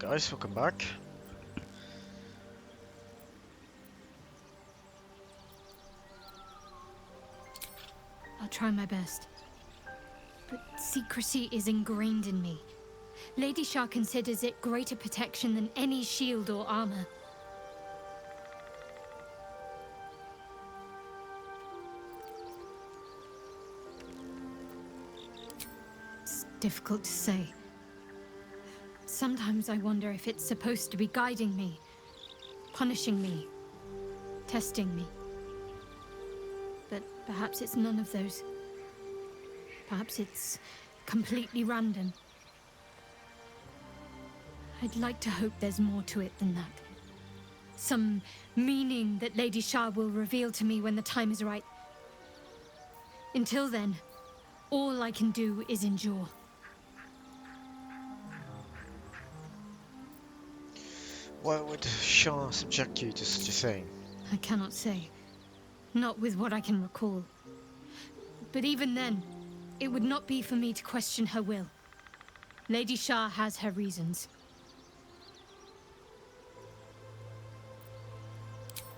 Guys, welcome back. I'll try my best. But secrecy is ingrained in me. Lady Shah considers it greater protection than any shield or armor. It's difficult to say. Sometimes I wonder if it's supposed to be guiding me, punishing me, testing me. But perhaps it's none of those. Perhaps it's completely random. I'd like to hope there's more to it than that. Some meaning that Lady Shah will reveal to me when the time is right. Until then, all I can do is endure. Why would Shah subject you to such a thing? I cannot say. Not with what I can recall. But even then, it would not be for me to question her will. Lady Shah has her reasons.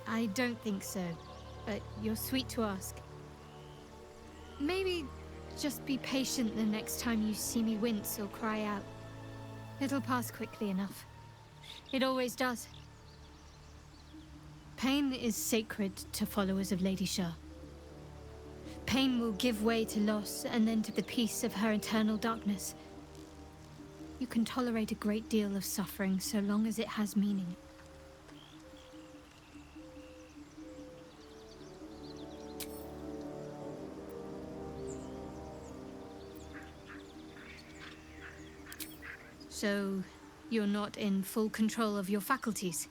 I don't think so, but you're sweet to ask. Maybe just be patient the next time you see me wince or cry out. It'll pass quickly enough. It always does. Pain is sacred to followers of Lady Shah. Pain will give way to loss and then to the peace of her eternal darkness. You can tolerate a great deal of suffering so long as it has meaning. So, you're not in full control of your faculties?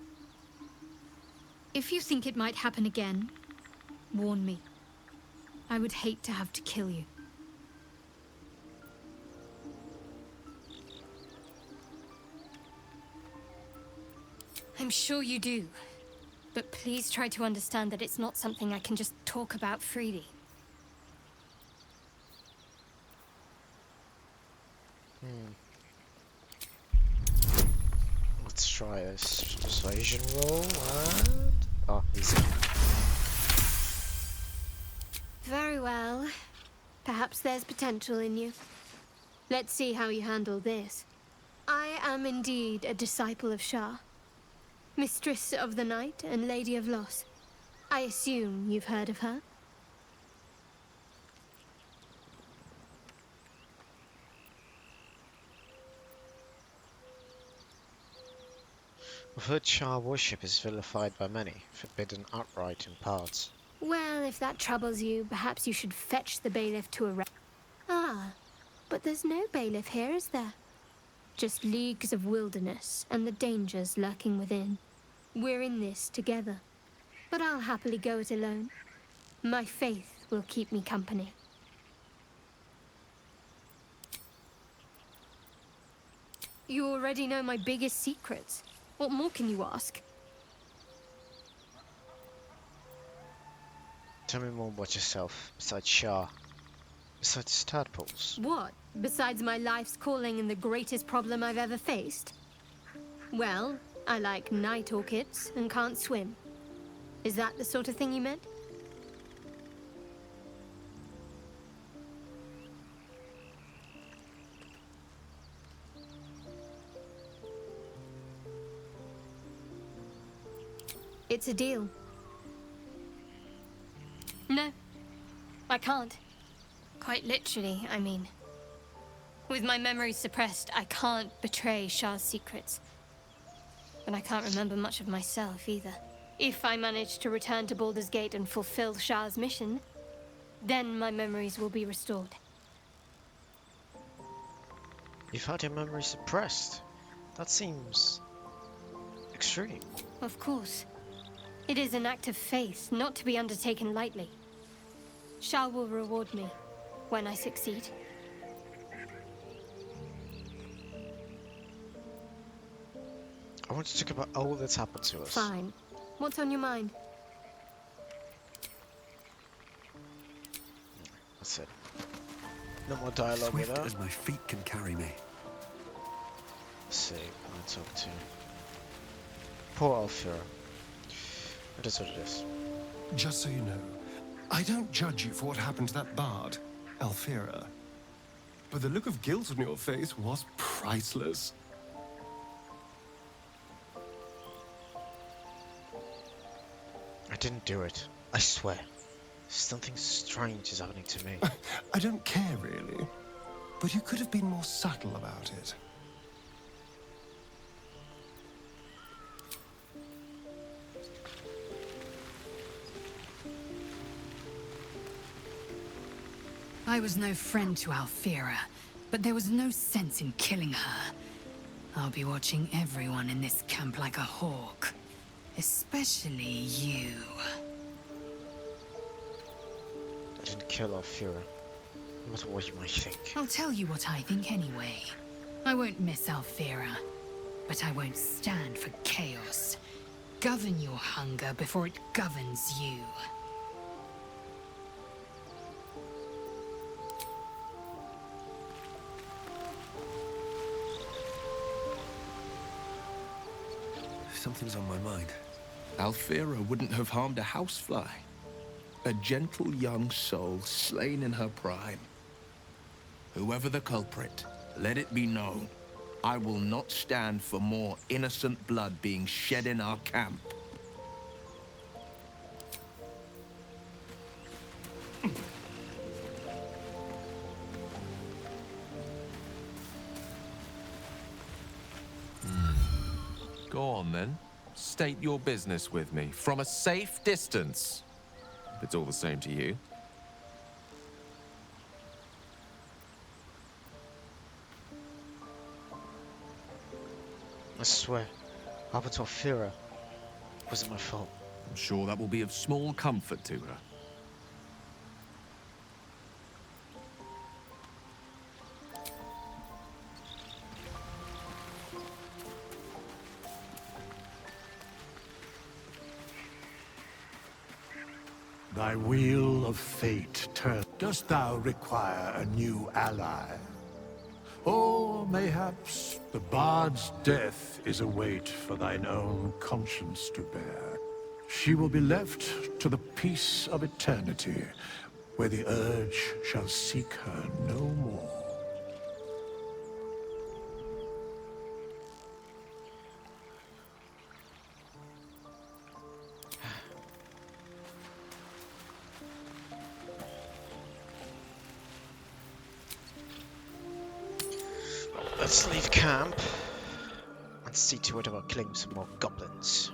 If you think it might happen again, warn me. I would hate to have to kill you. I'm sure you do. But please try to understand that it's not something I can just talk about freely. Let's try this persuasion roll and... Oh, easy. Very well. Perhaps there's potential in you. Let's see how you handle this. I am indeed a disciple of Shah. Mistress of the Night and Lady of Loss. I assume you've heard of her? I've heard Shah worship is vilified by many, forbidden outright in parts. Well, if that troubles you, perhaps you should fetch the bailiff to a Ah, but there's no bailiff here, is there? Just leagues of wilderness and the dangers lurking within. We're in this together. But I'll happily go it alone. My faith will keep me company. You already know my biggest secrets. What more can you ask? Tell me more about yourself, besides Shah. Besides tadpoles. What? Besides my life's calling and the greatest problem I've ever faced? Well, I like night orchids and can't swim. Is that the sort of thing you meant? It's a deal. No, I can't. Quite literally, I mean. With my memory suppressed, I can't betray Shah's secrets. But I can't remember much of myself either. If I manage to return to Baldur's Gate and fulfill Shah's mission, then my memories will be restored. You've had your memory suppressed. That seems... extreme. Of course. It is an act of faith, not to be undertaken lightly. Shah will reward me when I succeed. I want to talk about all that's happened to us. Fine. What's on your mind? That's it. No more dialogue with Swift that. as my feet can carry me. Let's see, I talk to poor Alfira. It is what it is. Just so you know, I don't judge you for what happened to that bard, Alfira. But the look of guilt on your face was priceless. I didn't do it. I swear. Something strange is happening to me. I don't care, really. But you could have been more subtle about it. I was no friend to Alfira, but there was no sense in killing her. I'll be watching everyone in this camp like a hawk. Especially you. I didn't kill Alfira. No matter what you might think. I'll tell you what I think anyway. I won't miss Alfira, but I won't stand for chaos. Govern your hunger before it governs you. Something's on my mind. Alfira wouldn't have harmed a housefly. A gentle young soul slain in her prime. Whoever the culprit, let it be known, I will not stand for more innocent blood being shed in our camp. Go on, then. State your business with me, from a safe distance. If it's all the same to you. I swear. What happened to Alfira? Wasn't my fault. I'm sure that will be of small comfort to her. Thy wheel of fate turns. Dost thou require a new ally? Or mayhaps the bard's death is a weight for thine own conscience to bear. She will be left to the peace of eternity, where the urge shall seek her no more. Let's leave camp and see to it about killing some more goblins.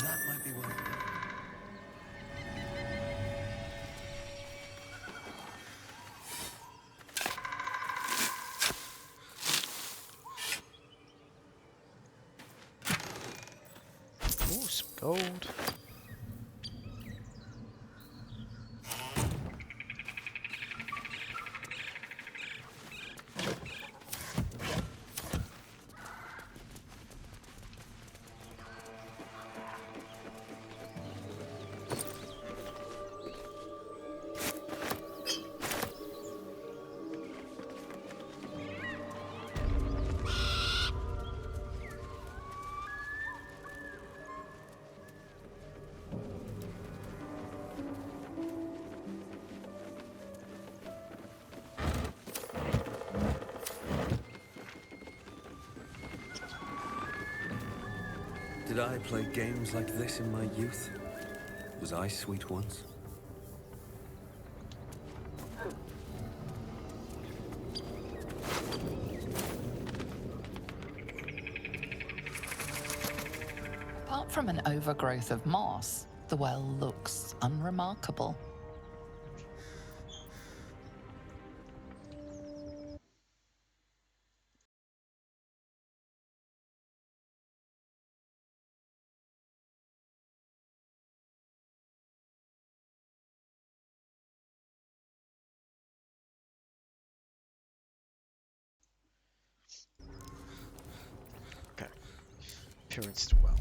That might be one. Ooh, some gold. Did I play games like this in my youth? Was I sweet once? Apart from an overgrowth of moss, the well looks unremarkable. Okay. Appearance to well.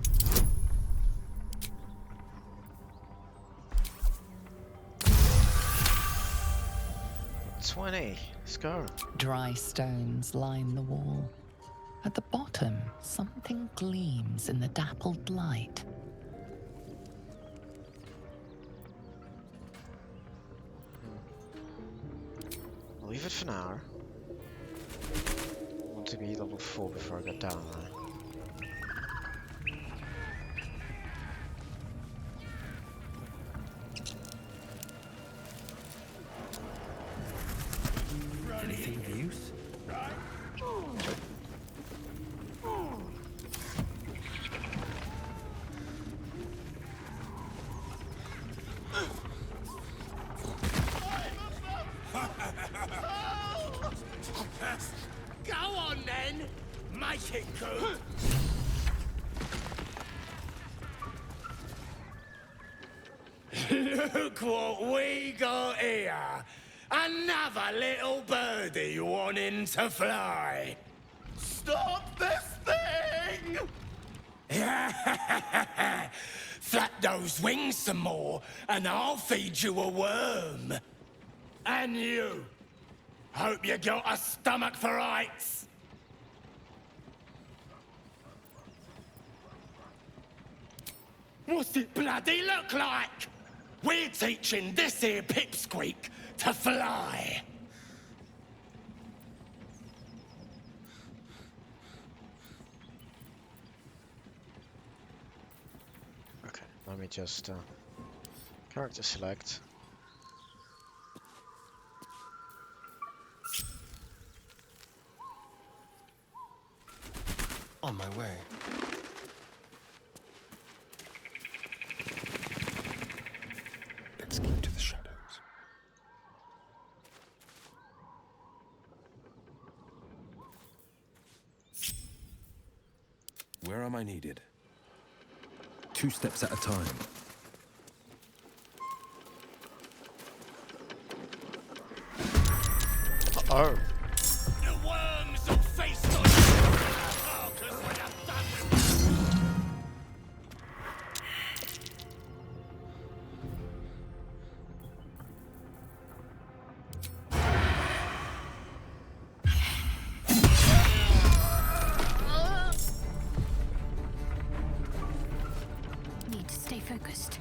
20. Let's go. Dry stones line the wall. At the bottom, something gleams in the dappled light. I'll leave it for now. I want to be level 4 before I get down there. Anything of use? Go on then! Make it good! Look what we got here! Another little birdie wanting to fly! Stop this thing! Flap those wings some more, and I'll feed you a worm. And you! Hope you got a stomach for heights! What's it bloody look like? We're teaching this here pipsqueak to fly. Okay, let me just character select. On my way. Let's keep to the shadows. Where am I needed? 2 steps at a time. Oh. The worms will feast on you! Carcass when I'm done with you! Need to stay focused.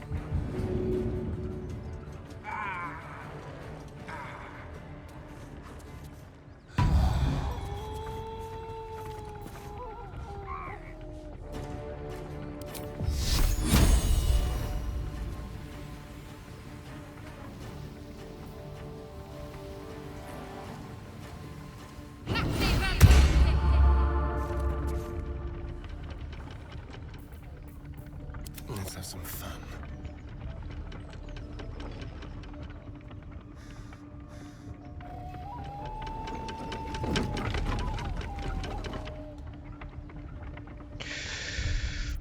Let's have some fun.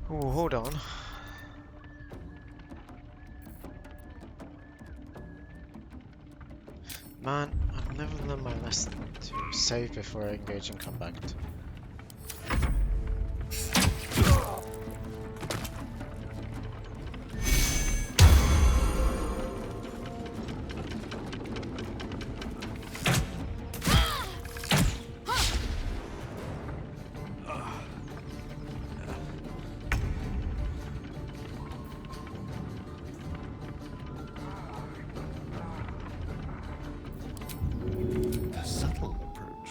Oh, hold on. Man, I've never learned my lesson to save before I engage in combat. A subtle approach.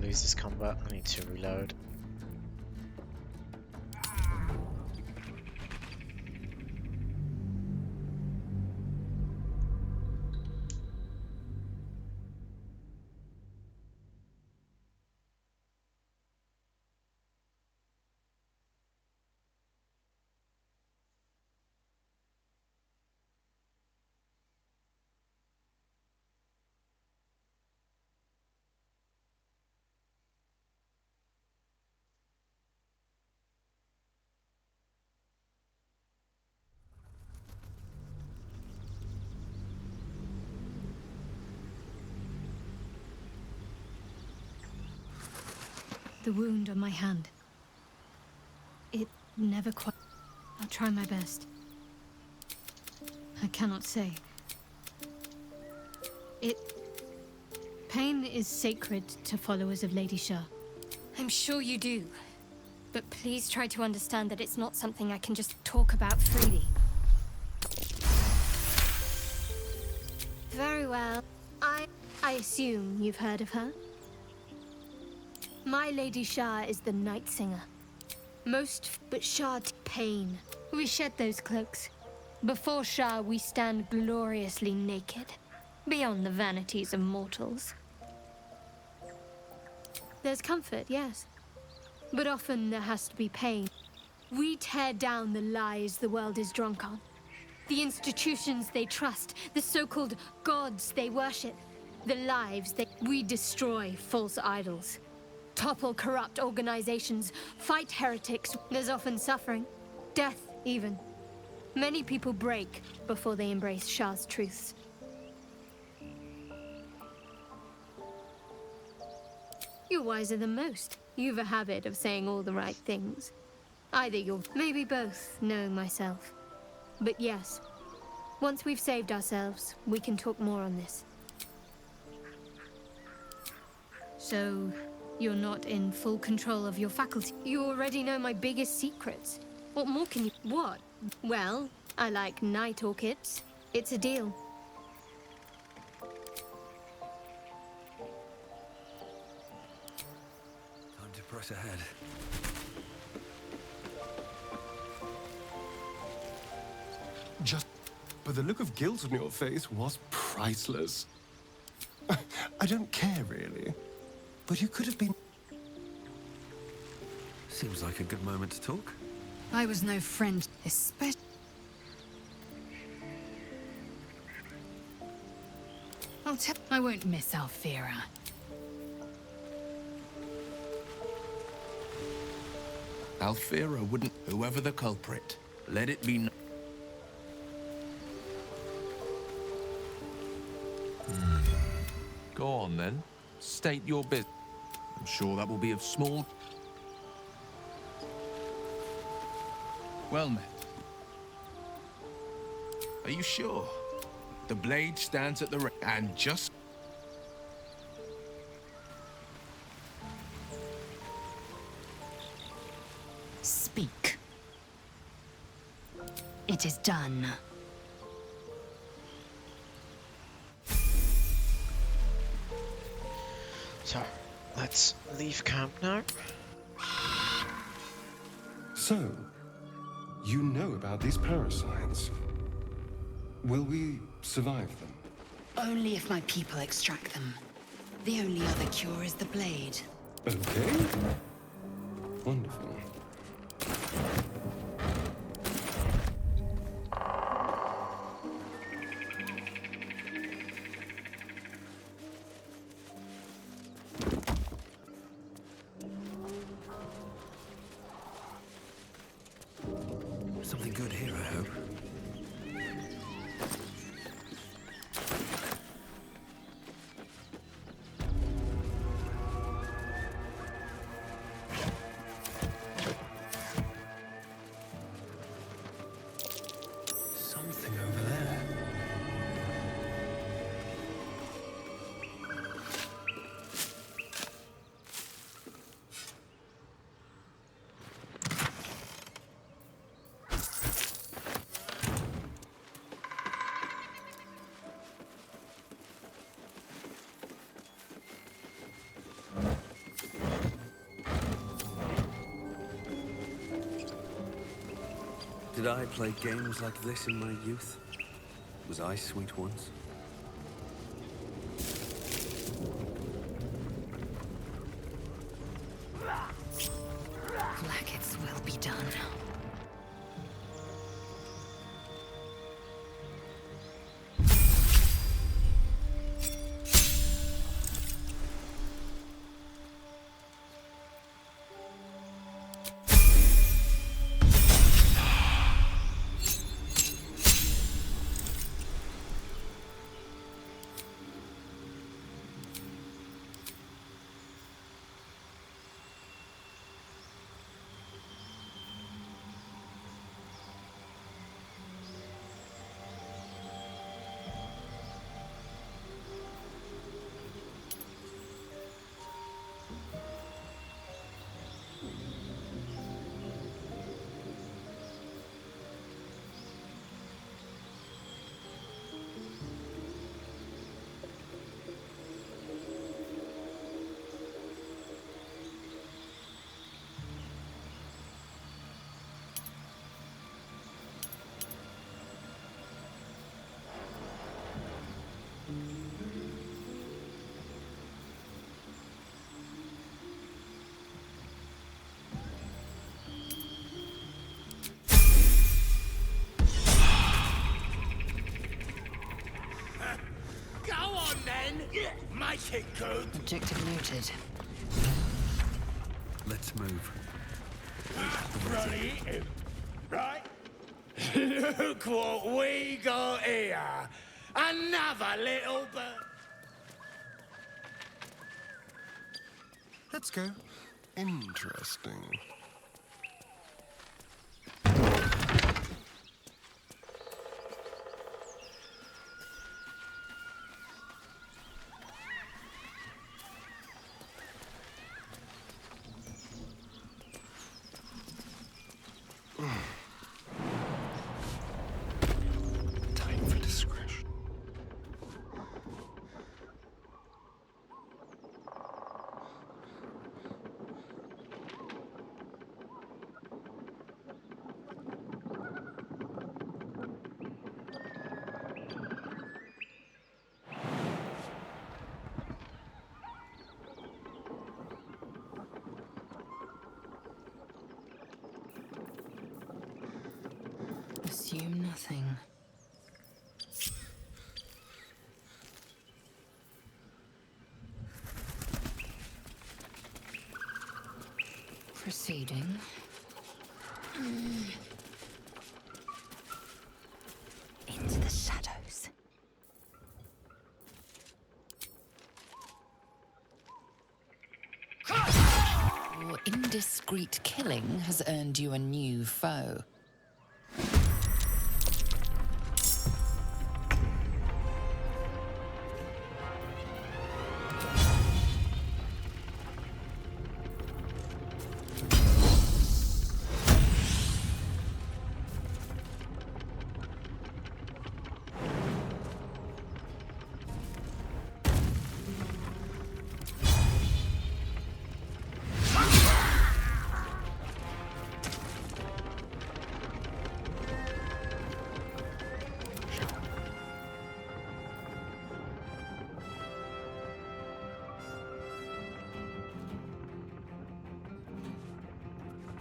lose this combat. I need to reload. The wound on my hand. It never quite... I'll try my best. I cannot say. Pain is sacred to followers of Lady Shah. I'm sure you do. But please try to understand that it's not something I can just talk about freely. Very well. I assume you've heard of her? My Lady Shah is the Night Singer. But Shah pain. We shed those cloaks. Before Shah, we stand gloriously naked, beyond the vanities of mortals. There's comfort, yes. But often there has to be pain. We tear down the lies the world is drunk on. The institutions they trust, the so-called gods they worship, the lives that we destroy false idols. Topple corrupt organizations, fight heretics. There's often suffering, death even. Many people break before they embrace Shah's truths. You're wiser than most. You've a habit of saying all the right things. Either you're, maybe both, knowing myself. But yes, once we've saved ourselves, we can talk more on this. So, you're not in full control of your faculty. You already know my biggest secrets. What more can you... What? Well, I like night orchids. It's a deal. Time to press ahead. But the look of guilt on your face was priceless. I don't care, really. But you could have been... Seems like a good moment to talk. I was no friend, especially... I won't miss Alfira. Alfira wouldn't... Whoever the culprit, let it be known. Go on, then. State your business. I'm sure that will be of small... Well met. Are you sure? The blade stands at the and just... Speak. It is done. So, let's leave camp now. So, you know about these parasites. Will we survive them? Only if my people extract them. The only other cure is the blade. Okay. Wonderful. Something good here, I hope. Something over there. Did I play games like this in my youth? Was I sweet once? Like its will be done. Make it good! Objective noted. Let's move. Right? Look what we got here! Another little bird! Let's go. Interesting. Time for discretion. Assume nothing. Proceeding. Into the shadows. Your indiscreet killing has earned you a new foe.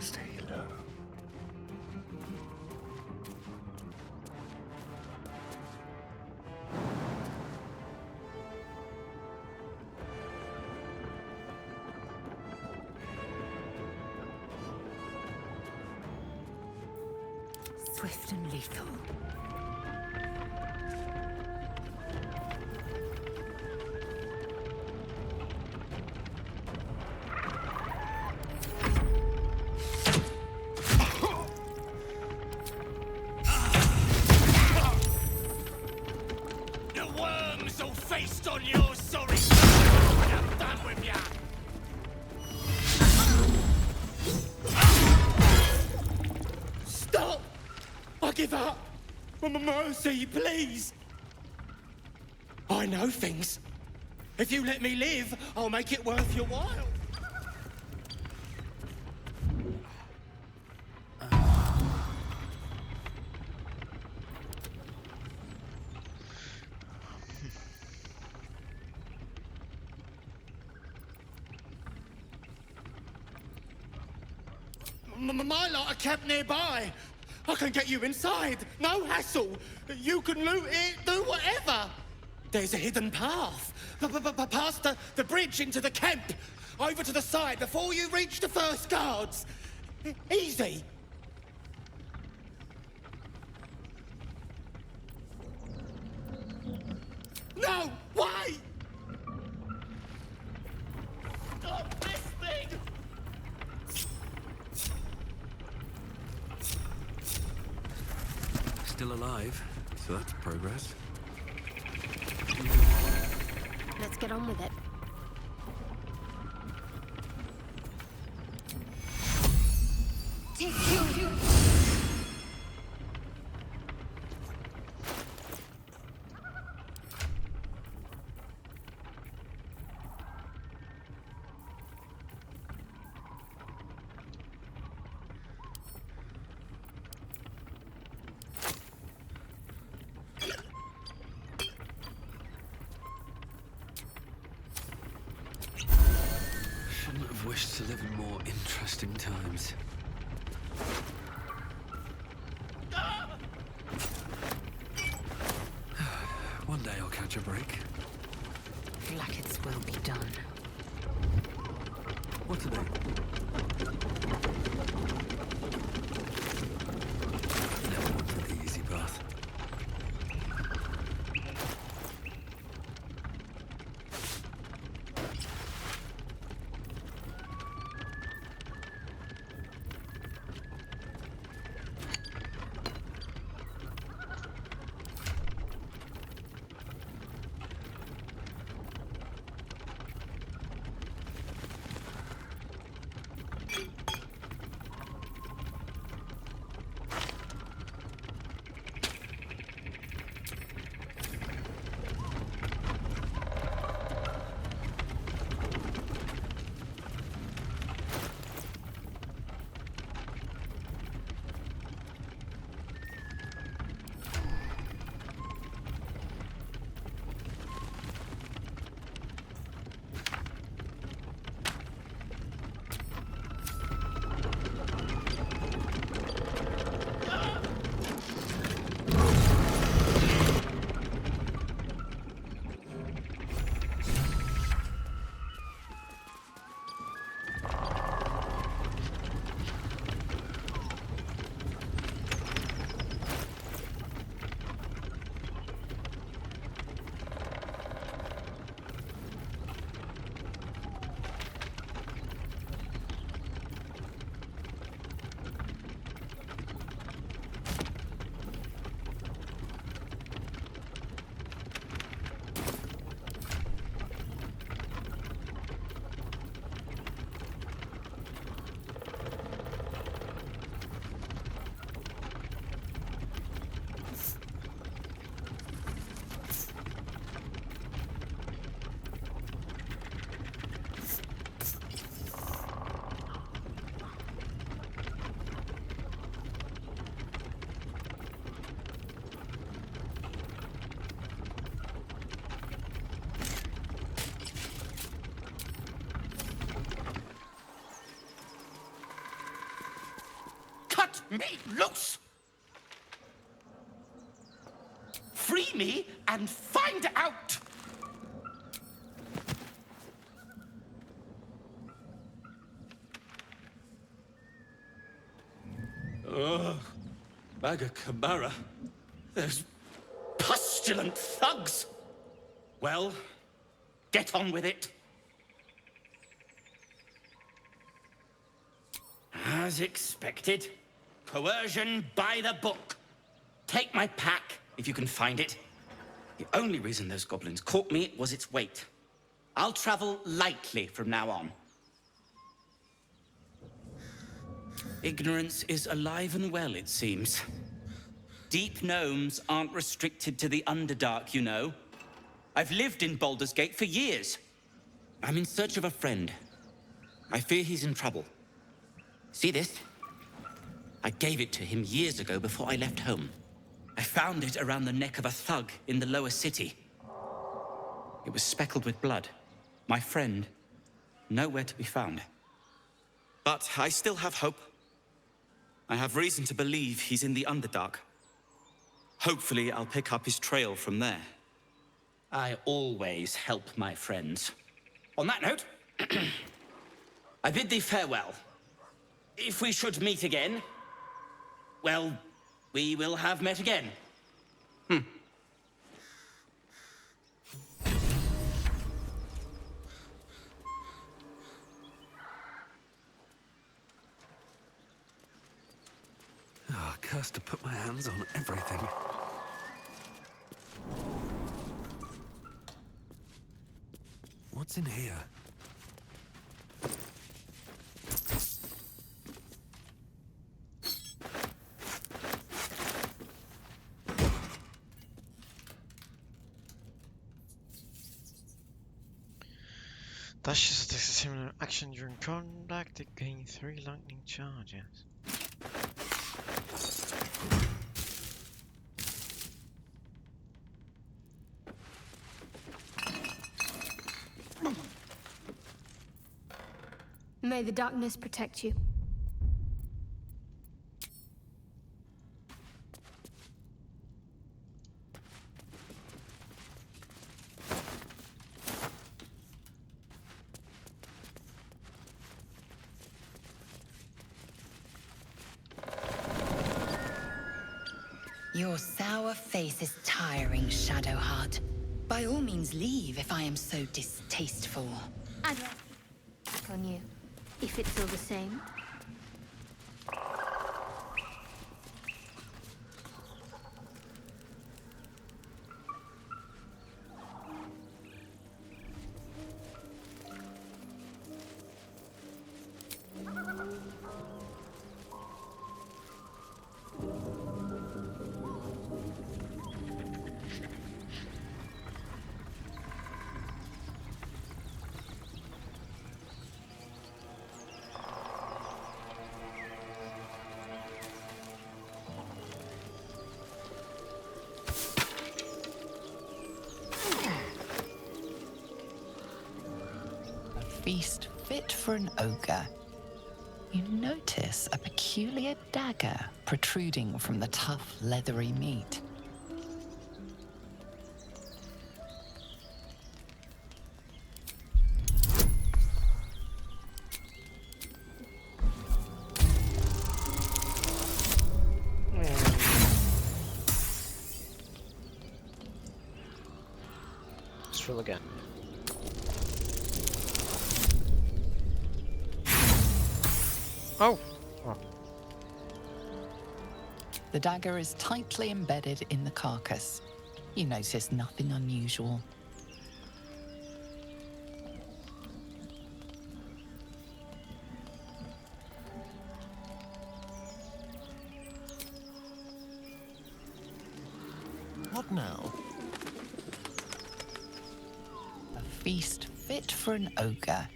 Stay low. Swift and lethal. The worms will feast on your sorry when I'm done with ya! Stop! I give up! Mercy, please! I know things. If you let me live, I'll make it worth your while. My lot are kept nearby. I can get you inside. No hassle. You can loot it, do whatever. There's a hidden path. Past the bridge into the camp. Over to the side before you reach the first guards. Easy. No, wait! Stop this thing! Still alive, so that's progress. Let's get on with it. Shouldn't have wished to live in more interesting times. One day I'll catch a break. Blackets will be done. What are they? Never wanted the easy path. Cut me loose! Free me and find out! Ugh. Magacamara. Those pustulant thugs! Well, get on with it. As expected, coercion by the book. Take my pack, if you can find it. The only reason those goblins caught me was its weight. I'll travel lightly from now on. Ignorance is alive and well, it seems. Deep gnomes aren't restricted to the Underdark, you know. I've lived in Baldur's Gate for years. I'm in search of a friend. I fear he's in trouble. See this? I gave it to him years ago before I left home. I found it around the neck of a thug in the lower city. It was speckled with blood. My friend, nowhere to be found. But I still have hope. I have reason to believe he's in the Underdark. Hopefully, I'll pick up his trail from there. I always help my friends. On that note, I bid thee farewell. If we should meet again, well, we will have met again. Ah, cursed to put my hands on everything. What's in here? Dash is a similar action during contact to gain 3 lightning charges. May the darkness protect you. Your sour face is tiring, Shadowheart. By all means leave if I am so distasteful. I'd rather back on you, if it's all the same. Feast fit for an ogre. You notice a peculiar dagger protruding from the tough, leathery meat. Let's roll again. Oh! Oh. The dagger is tightly embedded in the carcass. You notice nothing unusual. What now? A feast fit for an ogre.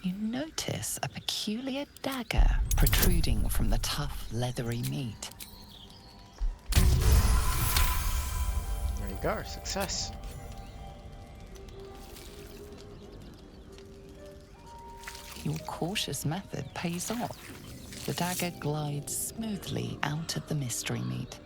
You notice a peculiar dagger protruding from the tough, leathery meat. There you go, success. Your cautious method pays off. The dagger glides smoothly out of the mystery meat.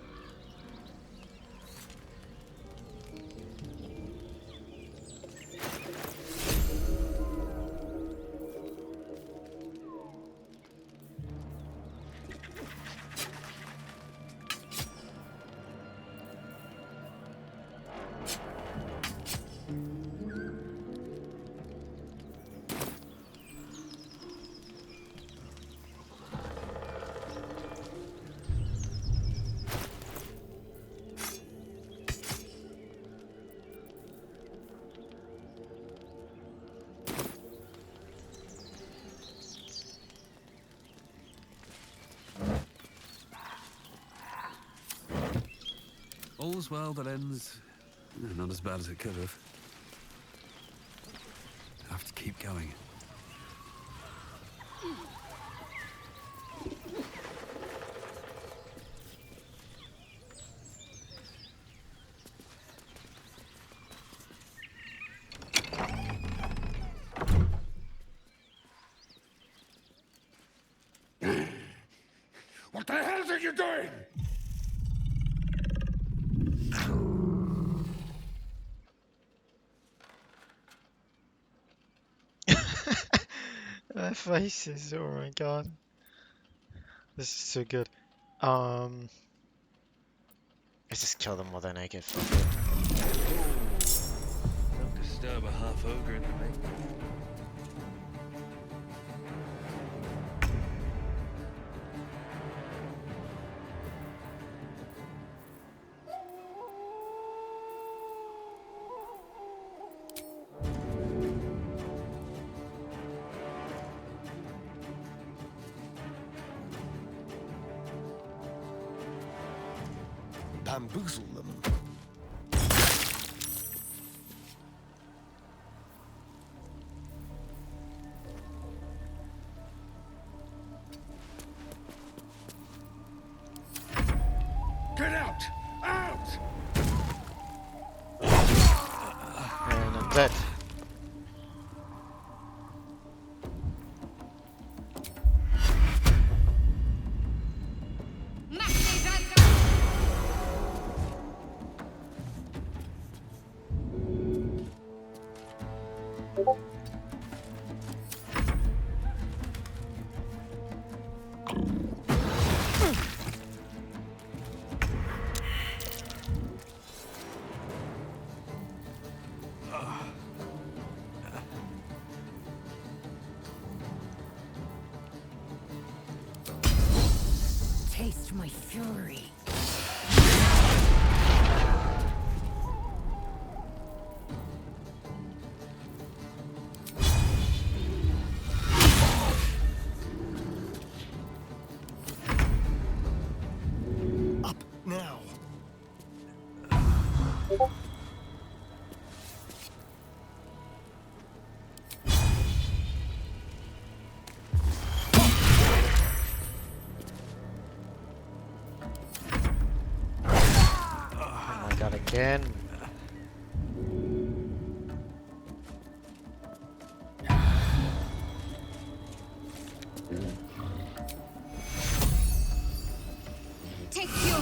All's well that ends... not as bad as it could have. Have to keep going. What the hell are you doing? Their faces, oh my god. This is so good. Let's just kill them while they're naked. Fuck Don't disturb a half ogre in the night. Bamboozle them. Get out! Out! And I'm dead. Taste my fury. Up now. Oh my god, again. Take your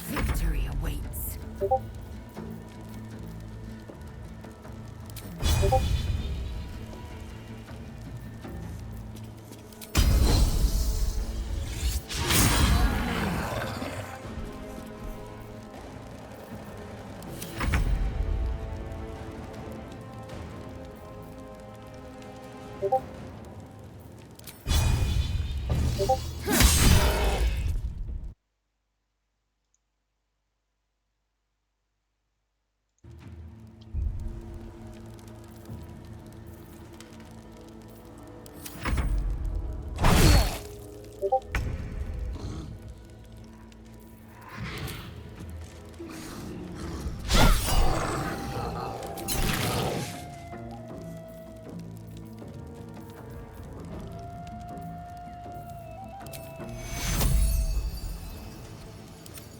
Victory awaits.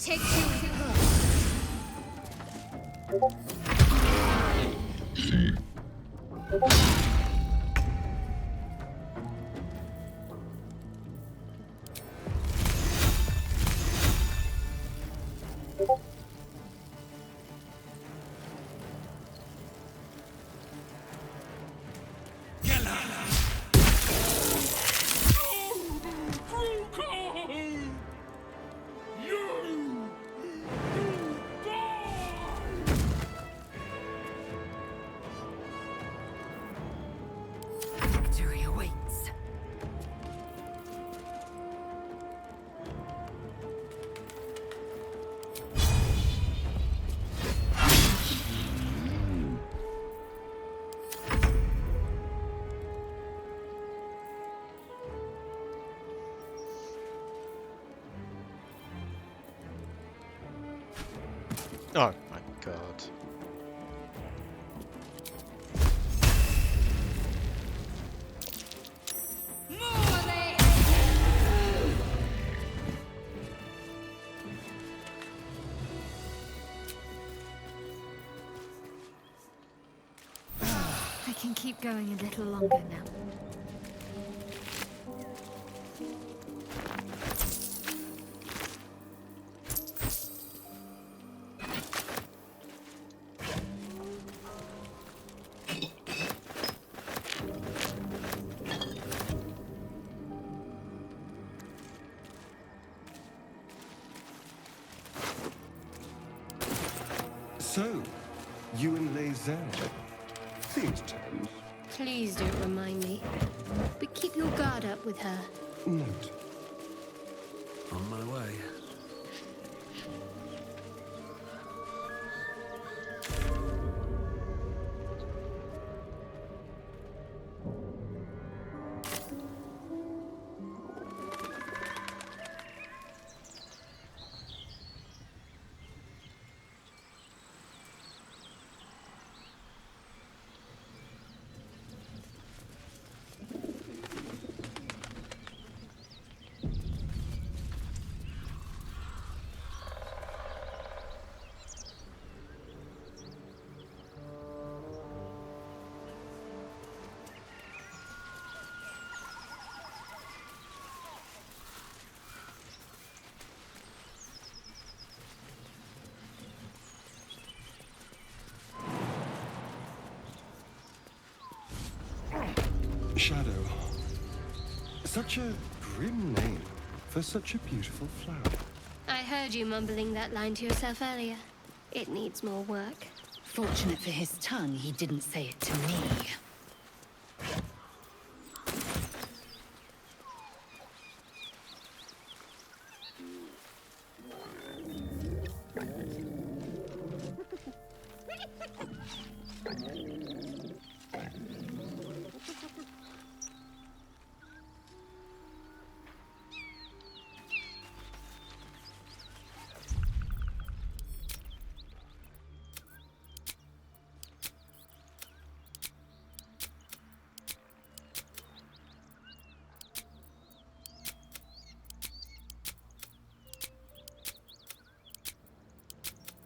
take you. Victory awaits. Oh my god. Move! keep going a little longer now. So, you and Lazelle. Seems tense. Please don't remind me. But keep your guard up with her. Note. On my way. Shadow. Such a grim name for such a beautiful flower. I heard you mumbling that line to yourself earlier. It needs more work. Fortunate for his tongue, he didn't say it to me.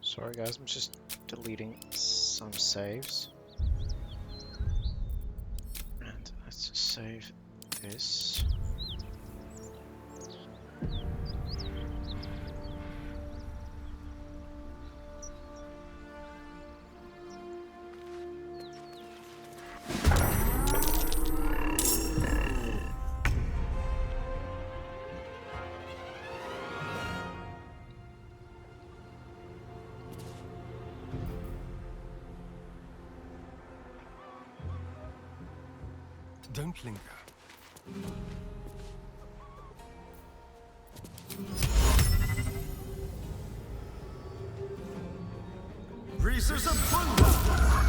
Sorry guys, I'm just deleting some saves. And let's just save this. Don't linger. Breezes of thunder!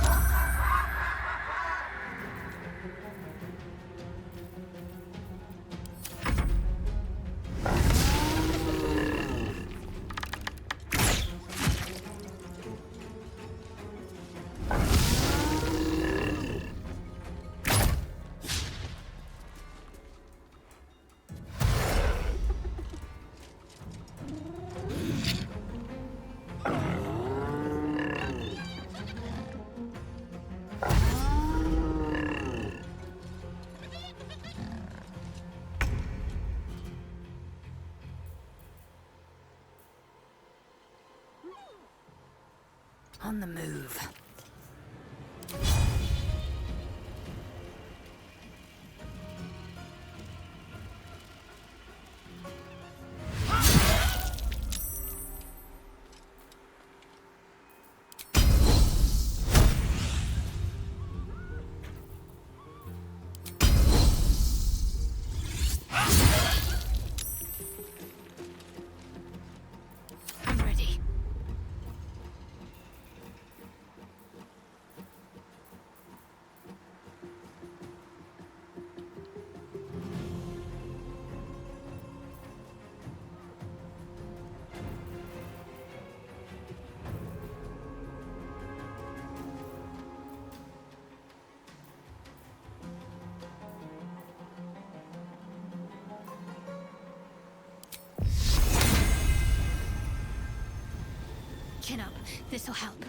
On the move. I'm ready. Chin up. This'll help.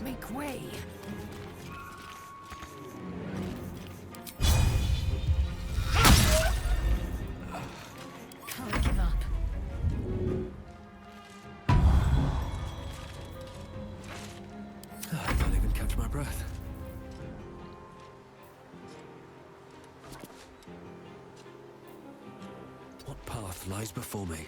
Make way. Can't give up. I can't even catch my breath. What path lies before me?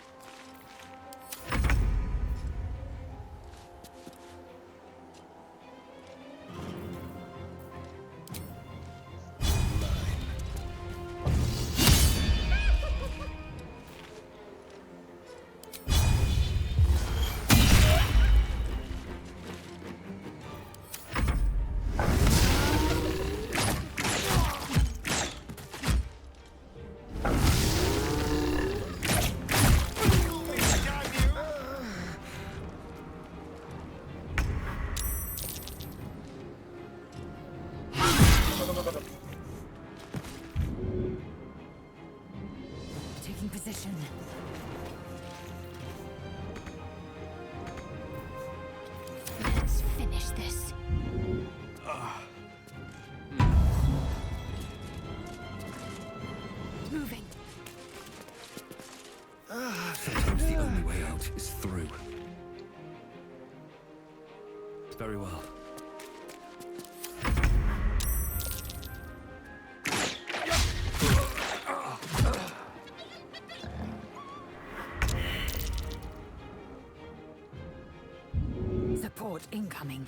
Taking position. Let's finish this. Moving. Sometimes the only way out is through. Very well. Support incoming.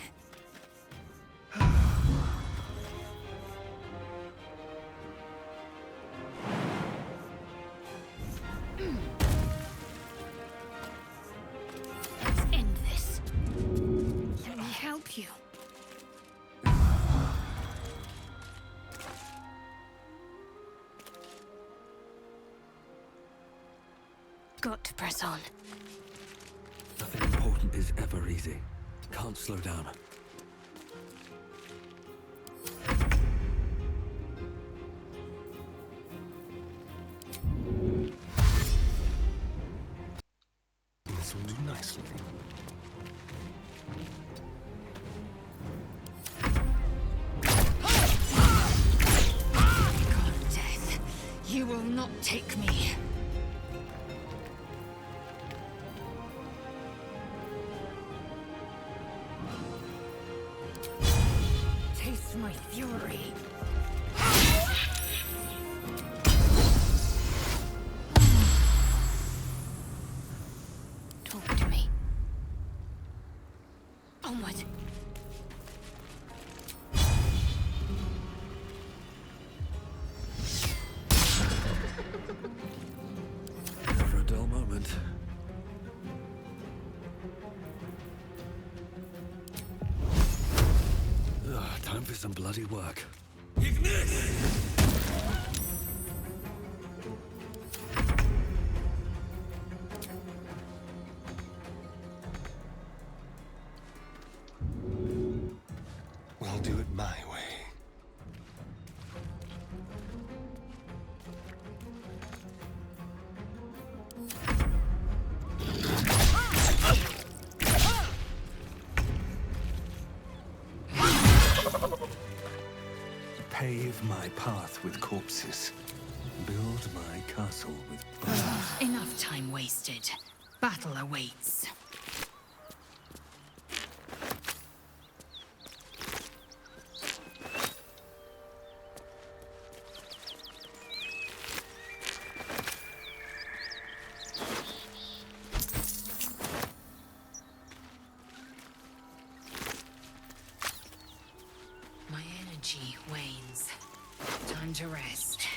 Let's end this. Let me help you. Got to press on. Nothing important is ever easy. Can't slow down. This will do nicely. God, death. You will not take me. Taste my fury. Talk to me. Onward. Never a dull moment. Time for some bloody work. We'll do it my way. Pave my path with corpses. Build my castle with bones. Enough time wasted. Battle awaits. My energy wanes. Time to rest.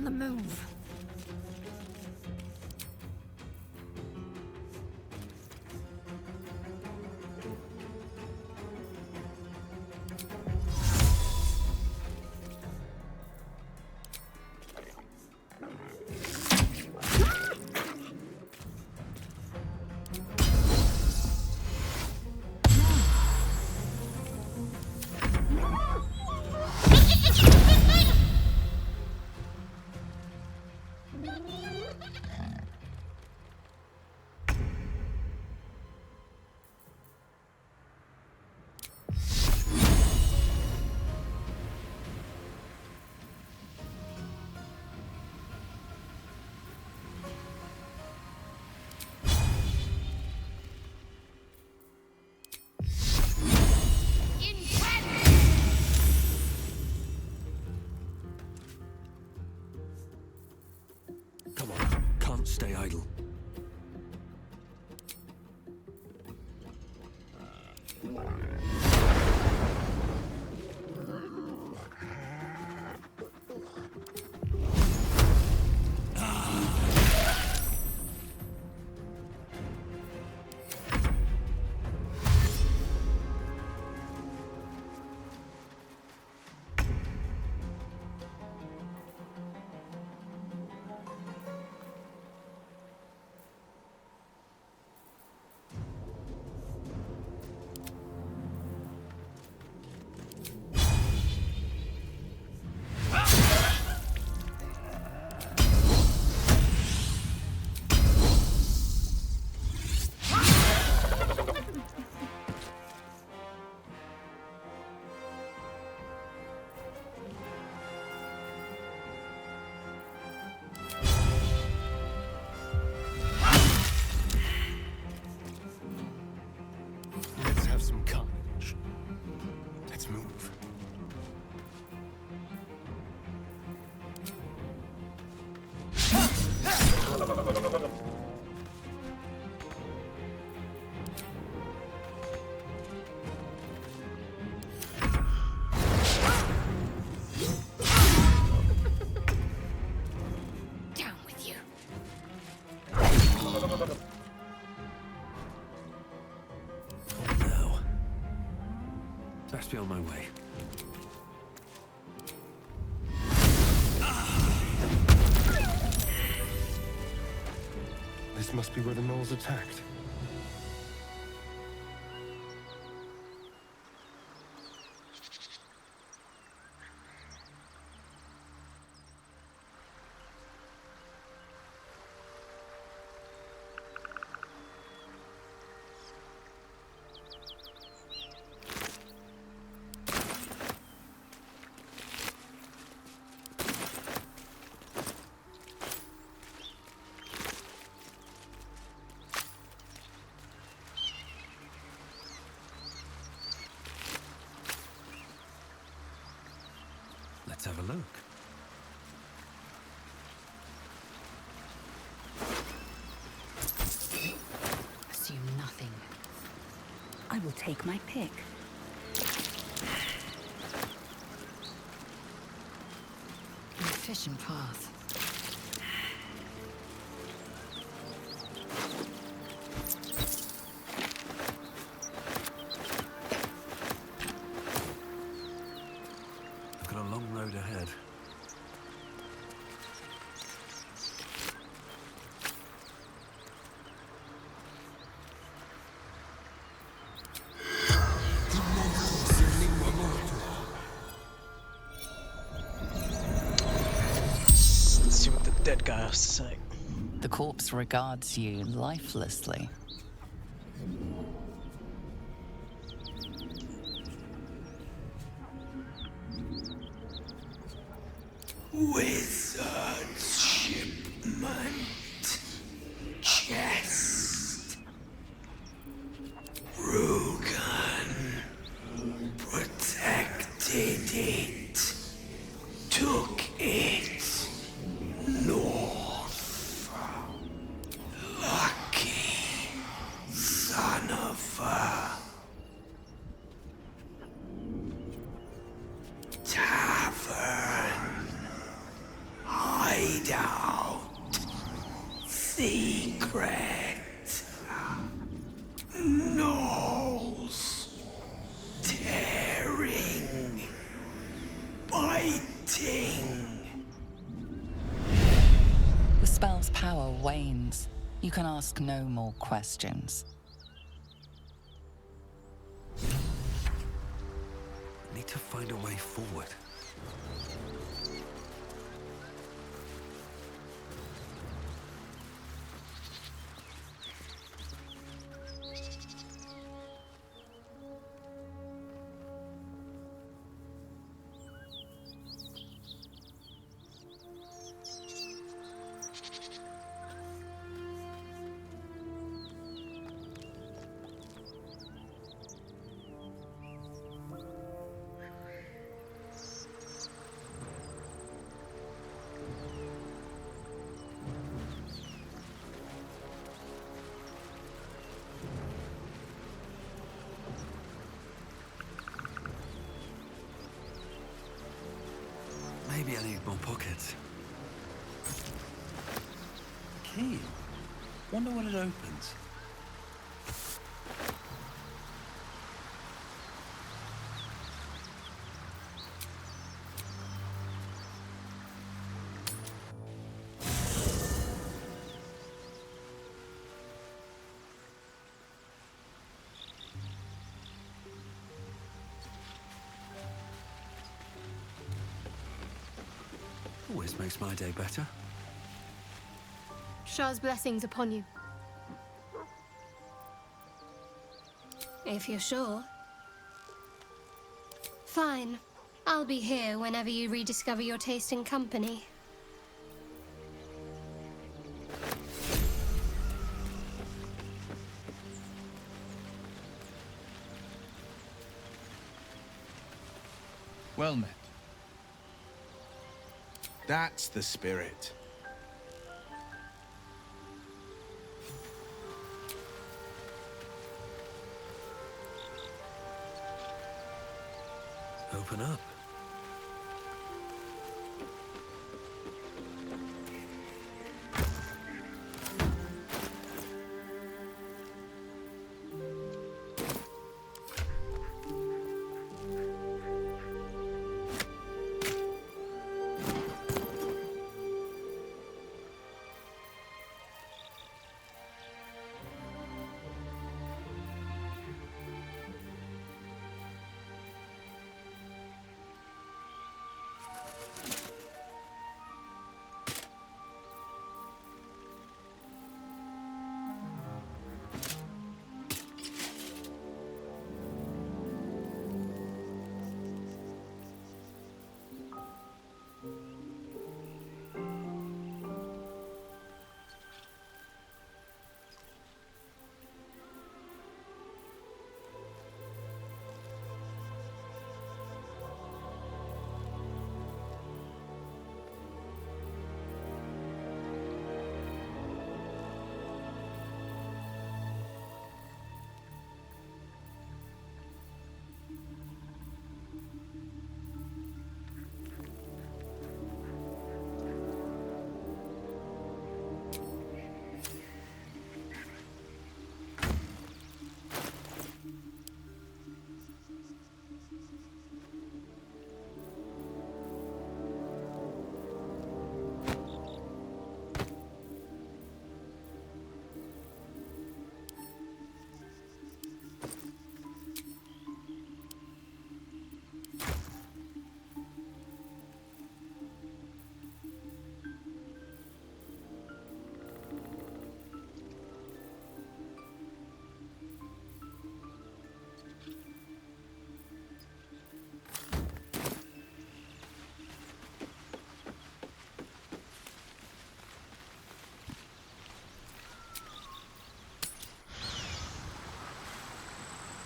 on the move. Come on, can't stay idle. Let's have some carnage. Let's move. Down with you. No. Best be on my way. This must be where the gnolls attacked. Let's have a look. Assume nothing. I will take my pick. An efficient path. I've got a long road ahead. Let's see what the dead guy has to say. The corpse regards you lifelessly. Wizard's shipment. Chest. Rugan protected it. Took it. North. Lucky. Son of a tavern. I secret. Gnaws. Tearing. Biting. The spell's power wanes. You can ask no more questions. Need to find a way forward. Maybe I need more pockets. Key. Wonder when it opens. Always makes my day better. Shah's blessings upon you. If you're sure. Fine. I'll be here whenever you rediscover your taste in company. Well met. That's the spirit. Open up.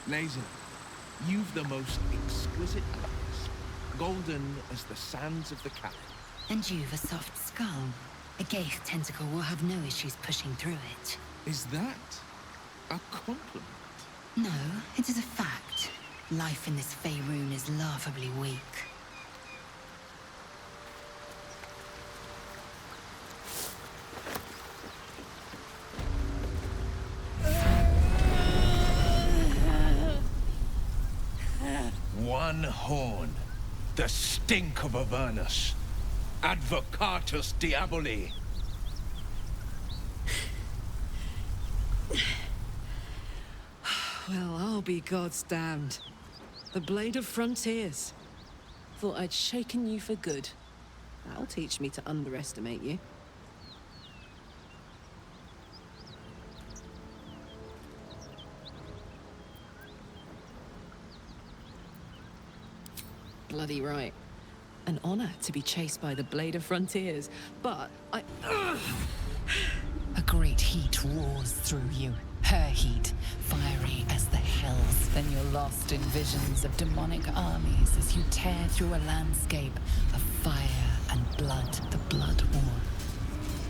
Lazen, you've the most exquisite eyes, golden as the sands of the Cap. And you've a soft skull. A Geich tentacle will have no issues pushing through it. Is that a compliment? No, it is a fact. Life in this Faerun is laughably weak. one horn. The stink of Avernus. Advocatus Diaboli. Well, I'll be God's damned. The Blade of Frontiers. Thought I'd shaken you for good. That'll teach me to underestimate you. Bloody right. An honor to be chased by the Blade of Frontiers, but A great heat roars through you. Her heat, fiery as the hells. Then you're lost in visions of demonic armies as you tear through a landscape of fire and blood, the Blood War.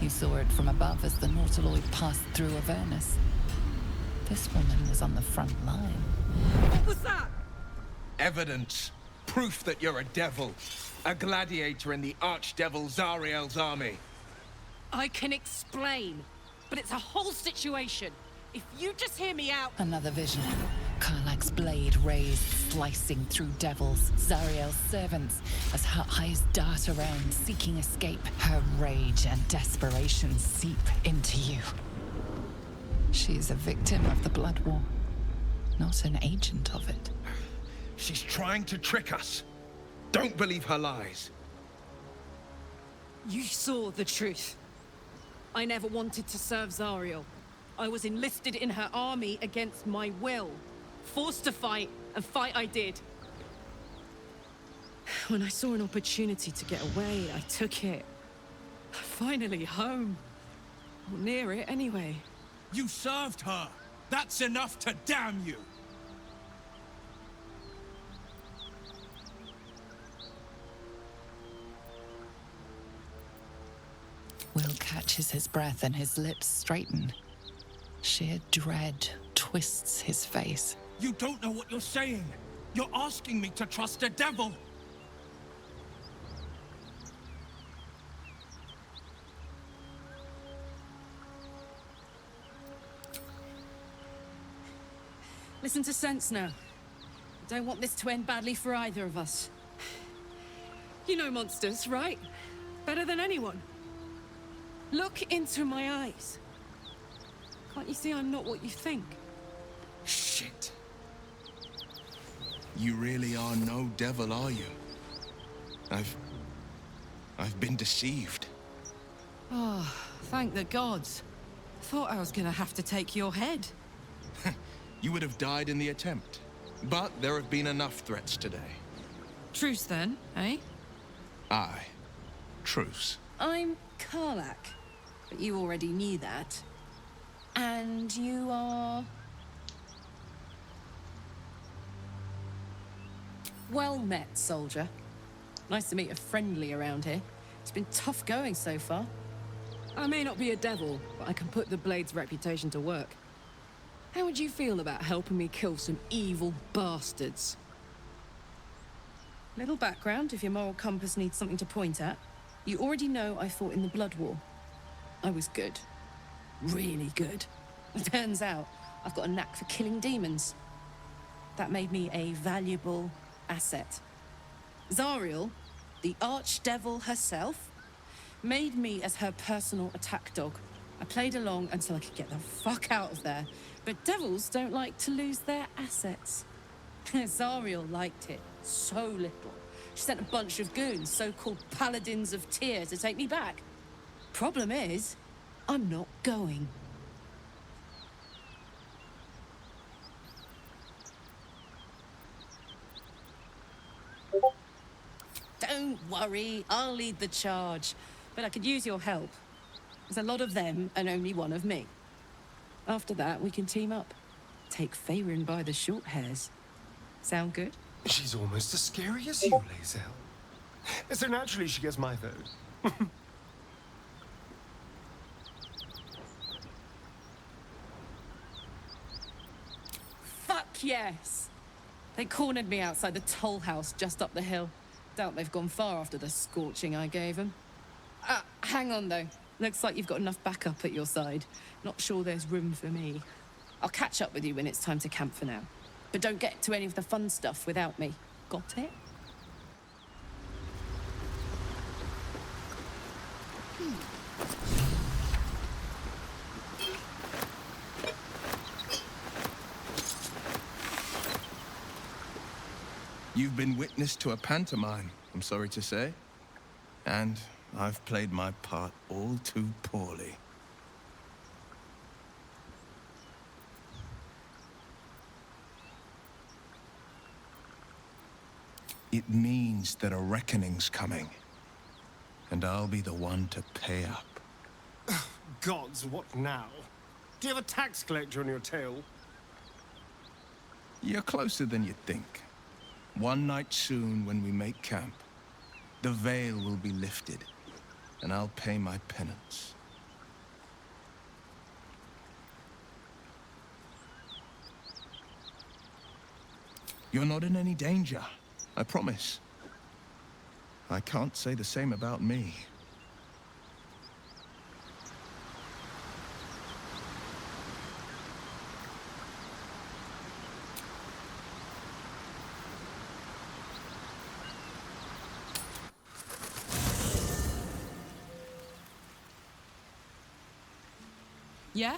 You saw it from above as the Nautiloid passed through Avernus. This woman was on the front line. What was that? Evidence. Proof that you're a devil. A gladiator in the archdevil Zariel's army. I can explain, but it's a whole situation. If you just hear me out... Another vision. Karlach's blade raised, slicing through devils, Zariel's servants, as her eyes dart around, seeking escape. Her rage and desperation seep into you. She is a victim of the Blood War, not an agent of it. She's trying to trick us. Don't believe her lies. You saw the truth. I never wanted to serve Zariel. I was enlisted in her army against my will. Forced to fight, and fight I did. When I saw an opportunity to get away, I took it. Finally home. Or near it, anyway. You served her. That's enough to damn you. Will catches his breath and his lips straighten. Sheer dread twists his face. You don't know what you're saying. You're asking me to trust a devil. Listen to sense now. I don't want this to end badly for either of us. You know monsters, right? Better than anyone. Look into my eyes. Can't you see I'm not what you think? Shit. You really are no devil, are you? I've been deceived. Oh, thank the gods. Thought I was gonna have to take your head. You would have died in the attempt. But there have been enough threats today. Truce then, eh? Aye. Truce. I'm Karlach, but you already knew that. And you are... Well met, soldier. Nice to meet a friendly around here. It's been tough going so far. I may not be a devil, but I can put the Blade's reputation to work. How would you feel about helping me kill some evil bastards? Little background, if your moral compass needs something to point at. You already know I fought in the Blood War. I was good. Really good. It turns out I've got a knack for killing demons. That made me a valuable asset. Zariel, the archdevil herself, made me as her personal attack dog. I played along until I could get the fuck out of there. But devils don't like to lose their assets. Zariel liked it so little. She sent a bunch of goons, so-called paladins of Tyr, to take me back. Problem is, I'm not going. Don't worry, I'll lead the charge. But I could use your help. There's a lot of them and only one of me. After that, we can team up. Take Faerun by the short hairs. Sound good? She's almost as scary as you, Lae'zel. So naturally she gets my vote. Fuck yes! They cornered me outside the toll house just up the hill. Doubt they've gone far after the scorching I gave them. Hang on though. Looks like you've got enough backup at your side. Not sure there's room for me. I'll catch up with you when it's time to camp for now. But don't get to any of the fun stuff without me. Got it? You've been witness to a pantomime, I'm sorry to say. And I've played my part all too poorly. It means that a reckoning's coming. And I'll be the one to pay up. Gods, what now? Do you have a tax collector on your tail? You're closer than you think. One night soon, when we make camp, the veil will be lifted, and I'll pay my penance. You're not in any danger, I promise. I can't say the same about me. Yeah?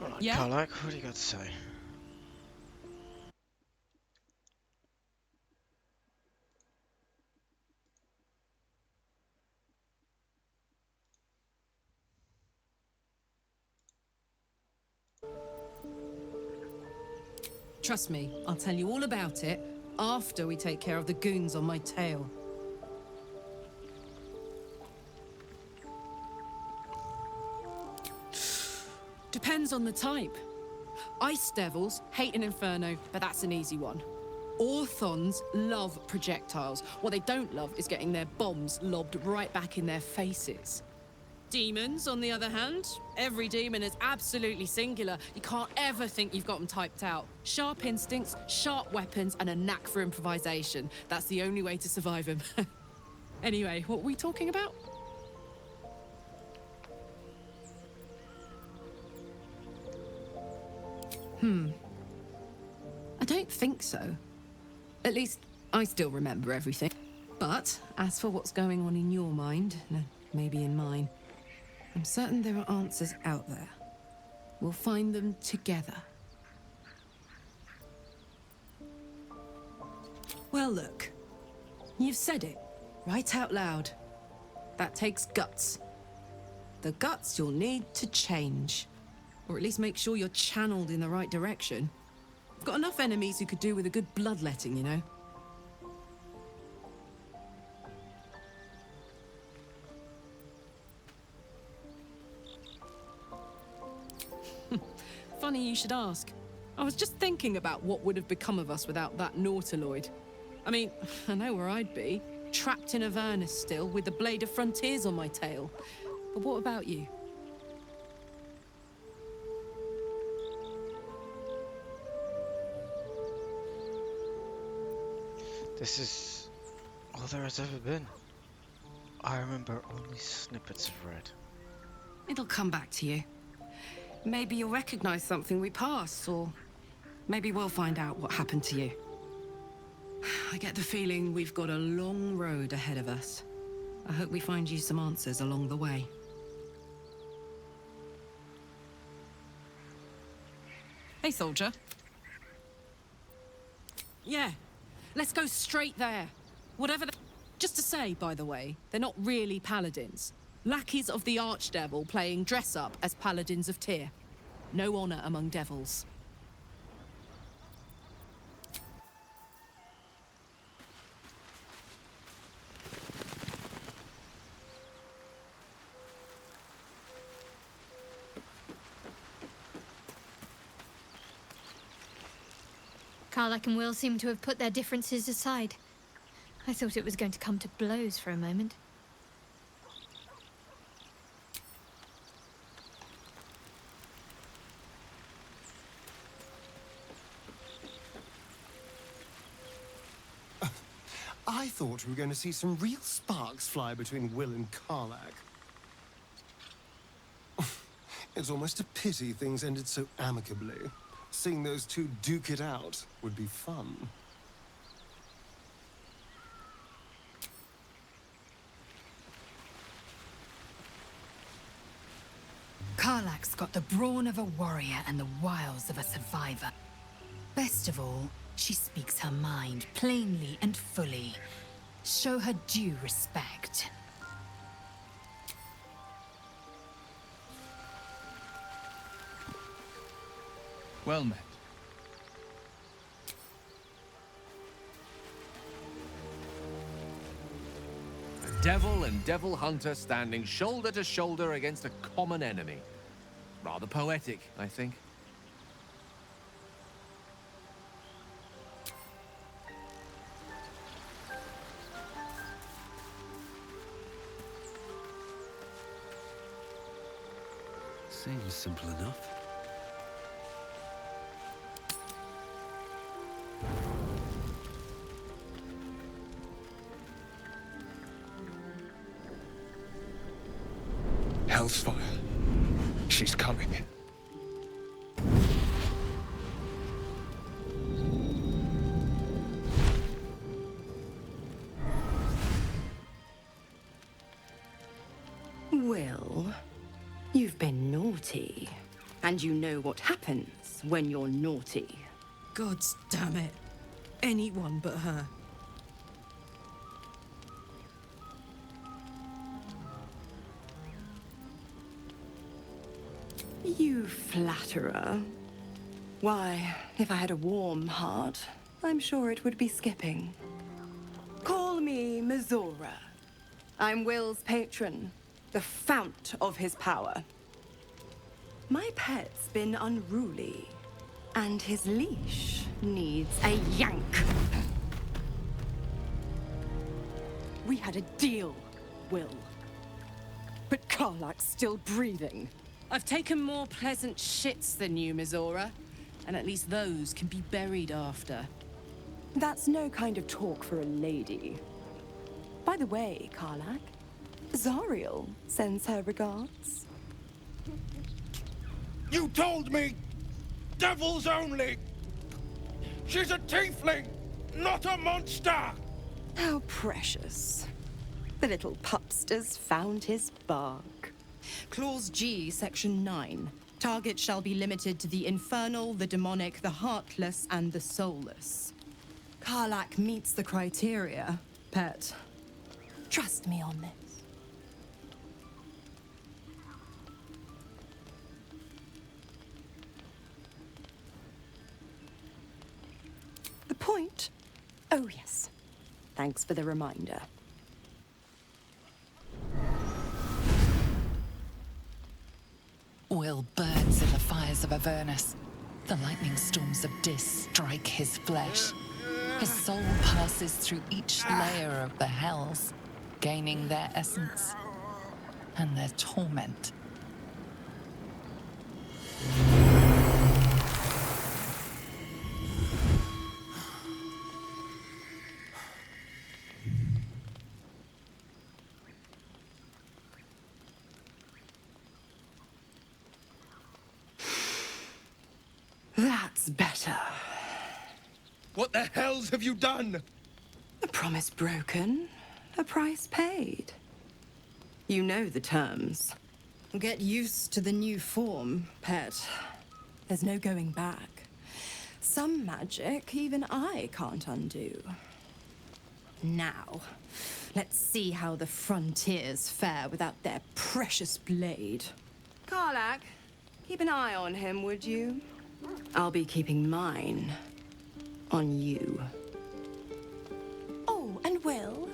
Right, Yeah? Karlak, what do you got to say? Trust me, I'll tell you all about it after we take care of the goons on my tail. Depends on the type. Ice devils hate an inferno, but that's an easy one. Orthons love projectiles. What they don't love is getting their bombs lobbed right back in their faces. Demons, on the other hand, every demon is absolutely singular. You can't ever think you've got them typed out. Sharp instincts, sharp weapons, and a knack for improvisation. That's the only way to survive them. Anyway, what were we talking about? I don't think so. At least, I still remember everything. But, as for what's going on in your mind, and maybe in mine, I'm certain there are answers out there. We'll find them together. Well, look. You've said it, right out loud. That takes guts. The guts you'll need to change. Or at least make sure you're channeled in the right direction. I've got enough enemies who could do with a good bloodletting, you know? Funny you should ask. I was just thinking about what would have become of us without that Nautiloid. I mean, I know where I'd be. Trapped in Avernus still, with the Blade of Frontiers on my tail. But what about you? This is all there has ever been. I remember only snippets of red. It'll come back to you. Maybe you'll recognize something we pass, or maybe we'll find out what happened to you. I get the feeling we've got a long road ahead of us. I hope we find you some answers along the way. Hey, soldier. Yeah, let's go straight there. Whatever the... Just to say, by the way, they're not really paladins. Lackeys of the Archdevil playing dress-up as paladins of Tyr. No honor among devils. Karlach and Will seem to have put their differences aside. I thought it was going to come to blows for a moment. I thought we were going to see some real sparks fly between Will and Karlach. It's almost a pity things ended so amicably. Seeing those two duke it out would be fun. Karlach's got the brawn of a warrior and the wiles of a survivor. Best of all, she speaks her mind plainly and fully. Show her due respect. Well met. A devil and devil hunter standing shoulder to shoulder against a common enemy. Rather poetic, I think. Seems simple enough. Hellsfire. She's coming. Will, you've been naughty. And you know what happens when you're naughty. Gods damn it. Anyone but her. You flatterer. Why, if I had a warm heart, I'm sure it would be skipping. Call me Mizora. I'm Will's patron, the fount of his power. My pet's been unruly, and his leash needs a yank. We had a deal, Will. But Karlach's still breathing. I've taken more pleasant shits than you, Mizora. And at least those can be buried after. That's no kind of talk for a lady. By the way, Karlach, Zariel sends her regards. You told me! Devils only! She's a tiefling, not a monster! How precious. The little pupster's found his bark. Clause G, Section 9. Target shall be limited to the infernal, the demonic, the heartless, and the soulless. Karlach meets the criteria, pet. Trust me on this. point. Oh, yes. Thanks for the reminder. Will burns in the fires of Avernus. The lightning storms of Dis strike his flesh. His soul passes through each layer of the hells, gaining their essence and their torment. That's better. What the hells have you done? A promise broken, a price paid. You know the terms. Get used to the new form, pet. There's no going back. Some magic even I can't undo. Now, let's see how the frontiers fare without their precious blade. Karlach, keep an eye on him, would you? I'll be keeping mine on you. Oh, and Will,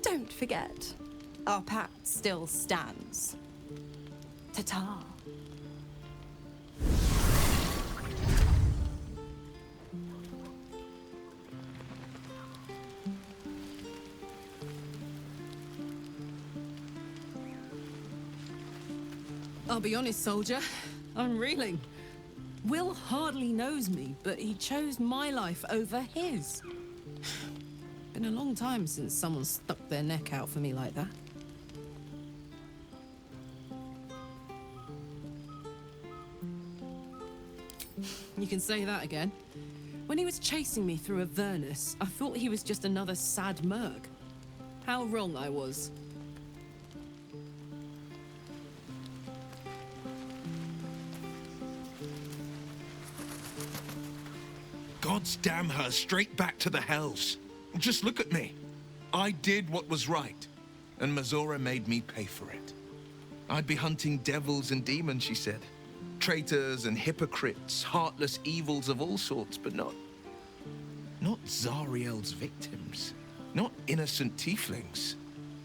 don't forget, our pact still stands. Ta-ta. I'll be honest, soldier. I'm reeling. Will hardly knows me, but he chose my life over his. Been a long time since someone stuck their neck out for me like that. You can say that again. When he was chasing me through Avernus, I thought he was just another sad merc. How wrong I was. Gods damn her, straight back to the hells. Just look at me. I did what was right, and Mazora made me pay for it. I'd be hunting devils and demons, she said. Traitors and hypocrites, heartless evils of all sorts, but not Zariel's victims. Not innocent tieflings.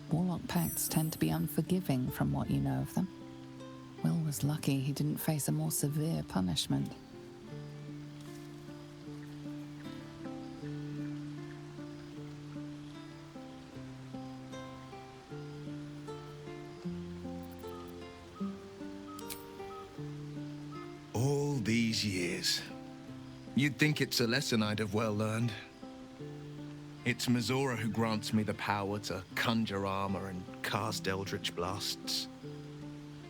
Warlock pacts tend to be unforgiving from what you know of them. Will was lucky he didn't face a more severe punishment. All these years. You'd think it's a lesson I'd have well learned. It's Mazora who grants me the power to conjure armor and cast eldritch blasts.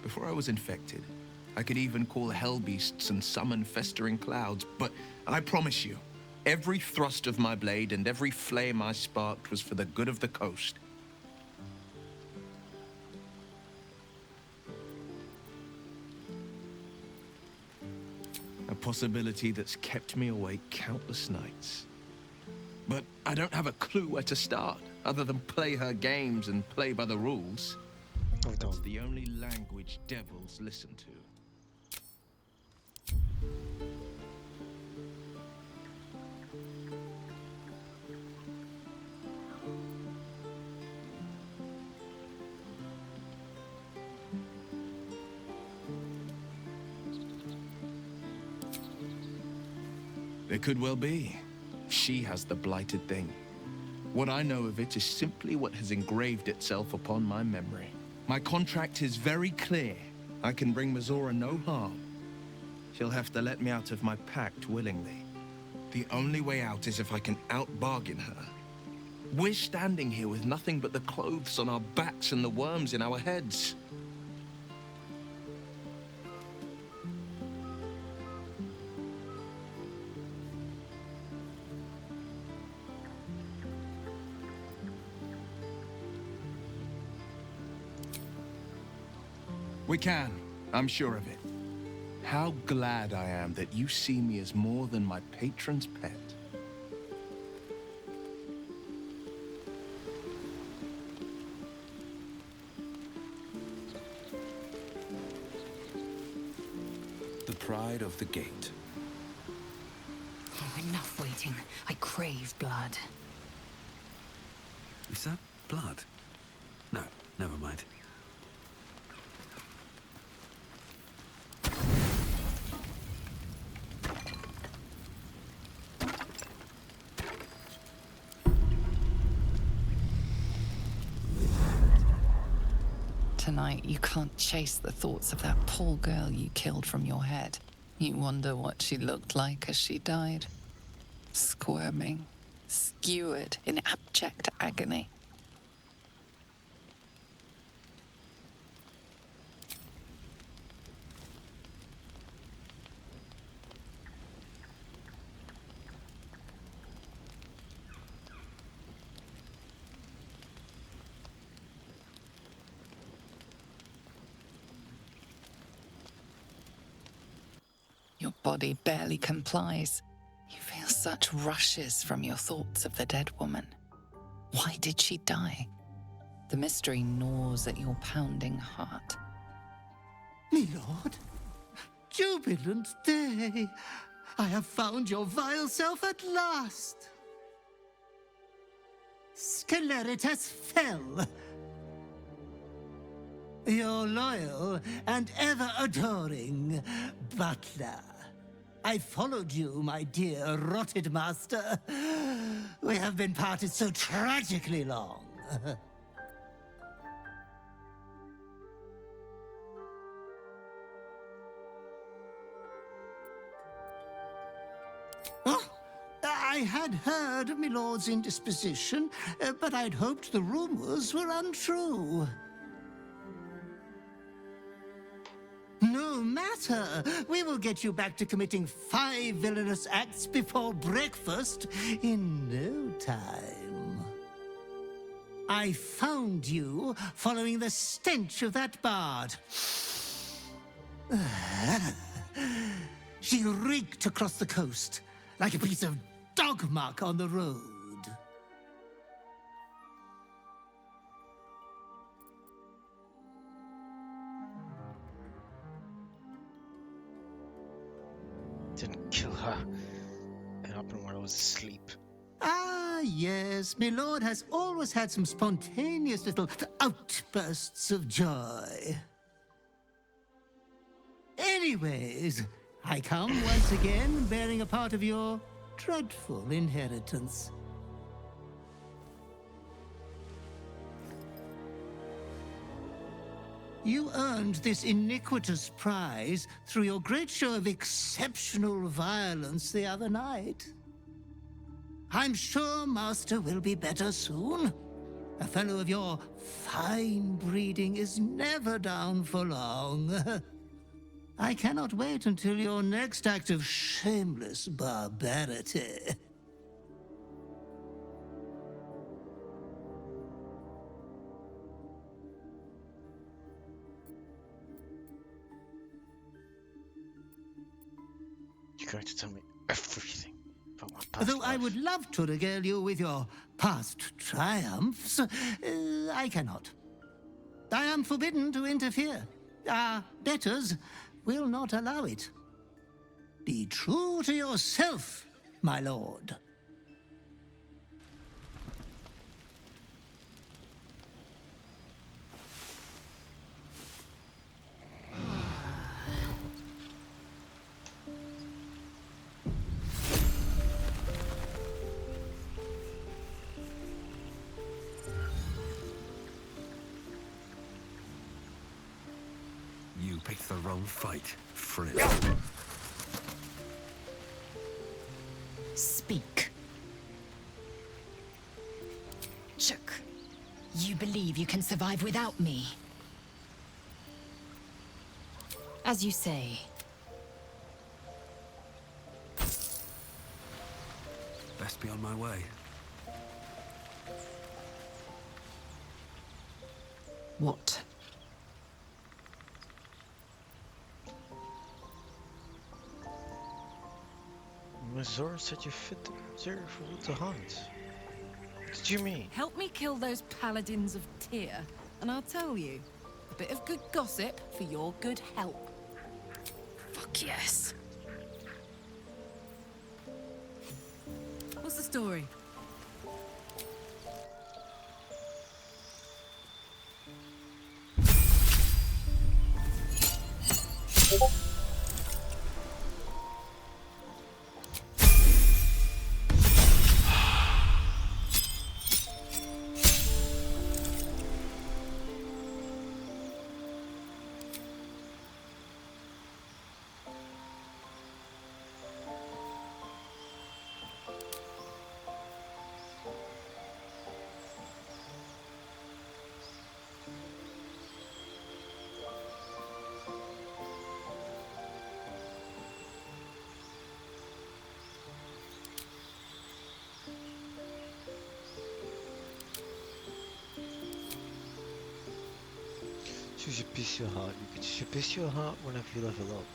Before I was infected, I could even call hell beasts and summon festering clouds, but I promise you, every thrust of my blade and every flame I sparked was for the good of the coast. A possibility that's kept me awake countless nights. But I don't have a clue where to start, other than play her games and play by the rules. That's the only language devils listen to. It could well be. She has the blighted thing. What I know of it is simply what has engraved itself upon my memory. My contract is very clear. I can bring Mazora no harm. She'll have to let me out of my pact willingly. The only way out is if I can out-bargain her. We're standing here with nothing but the clothes on our backs and the worms in our heads. We can. I'm sure of it. How glad I am that you see me as more than my patron's pet. The pride of the gate. Oh, enough waiting. I crave blood. Is that blood? No, never mind. Tonight, you can't chase the thoughts of that poor girl you killed from your head. You wonder what she looked like as she died. Squirming, skewered in abject agony. Your body barely complies. You feel such rushes from your thoughts of the dead woman. Why did she die? The mystery gnaws at your pounding heart. Me lord, jubilant day! I have found your vile self at last! Sceleritas fell. Your loyal and ever-adoring butler. I followed you, my dear rotted master. We have been parted so tragically long. Oh, I had heard of my lord's indisposition, but I'd hoped the rumors were untrue. No matter. We will get you back to committing 5 villainous acts before breakfast in no time. I found you following the stench of that bard. She reeked across the coast like a piece of dog muck on the road. Didn't kill her. It happened while I was asleep. Ah, yes. My lord has always had some spontaneous little outbursts of joy. Anyways, I come once again bearing a part of your dreadful inheritance. You earned this iniquitous prize through your great show of exceptional violence the other night. I'm sure Master will be better soon. A fellow of your fine breeding is never down for long. I cannot wait until your next act of shameless barbarity. You're going to tell me everything about my past Though I life. would love to regale you with your past triumphs, I cannot. I am forbidden to interfere. Our betters will not allow it. Be true to yourself, my lord. You picked the wrong fight, Friend. Speak. Shook. You believe you can survive without me? As you say. Best be on my way. What? Mazora said you fit the material for what to hunt. What did you mean? Help me kill those paladins of Tyr, and I'll tell you. A bit of good gossip for your good help. Fuck yes. What's the story? Choose your piece your heart. You can choose your piece your heart whenever you level up.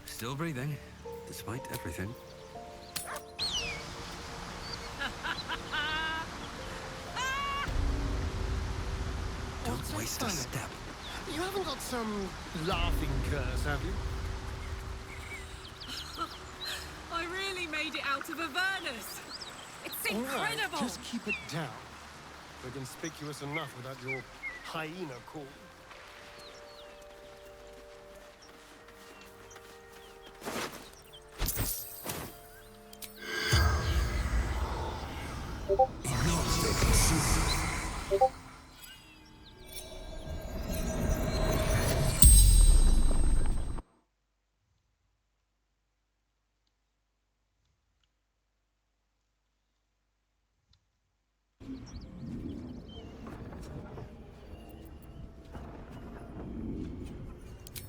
Still breathing, despite everything. Don't waste a step. You haven't got some laughing curse, have you? I really made it out of Avernus. It's incredible. All right, just keep it down. We're conspicuous enough without your hyena call.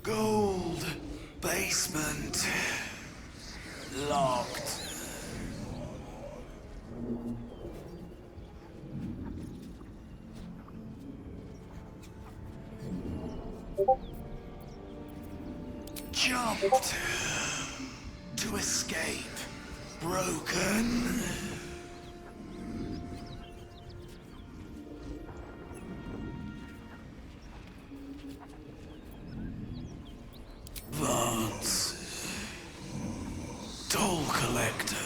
Gold basement locked. Jumped to escape. Broken. Vance. Toll collector.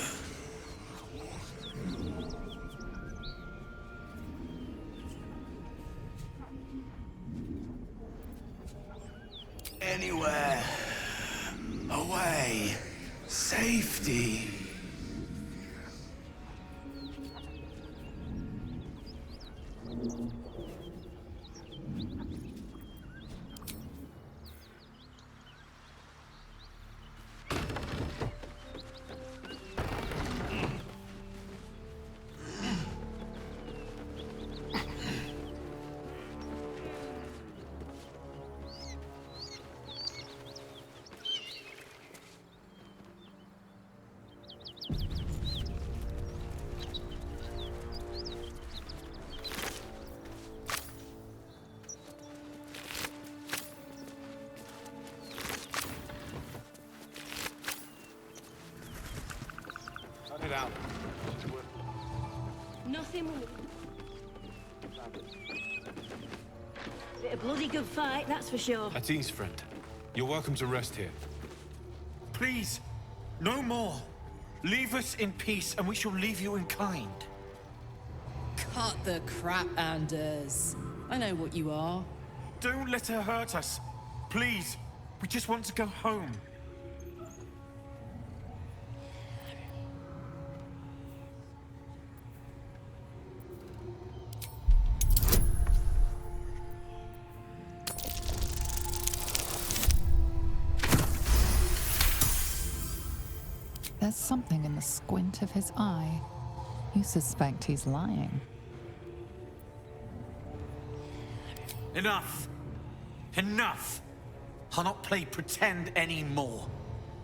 Anywhere. Away. Safety. Cut it out. Nothing. Bit of bloody good fight, that's for sure. At ease, friend. You're welcome to rest here. Please, no more. Leave us in peace, and we shall leave you in kind. Cut the crap, Anders. I know what you are. Don't let her hurt us. Please, we just want to go home. there's something in the squint of his eye. You suspect he's lying. Enough! Enough! I'll not play pretend anymore.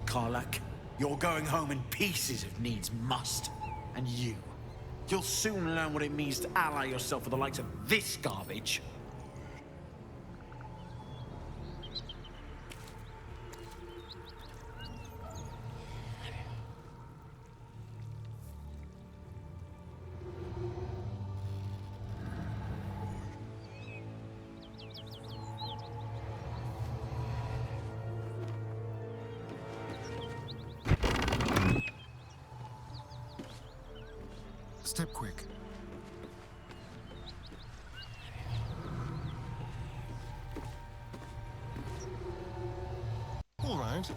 Karlak, you're going home in pieces if needs must. And you'll soon learn what it means to ally yourself with the likes of this garbage. Step quick. All right.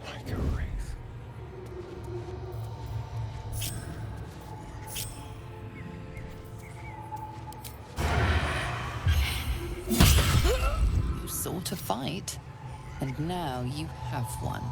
Like a wraith. You sought a fight, and now you have one.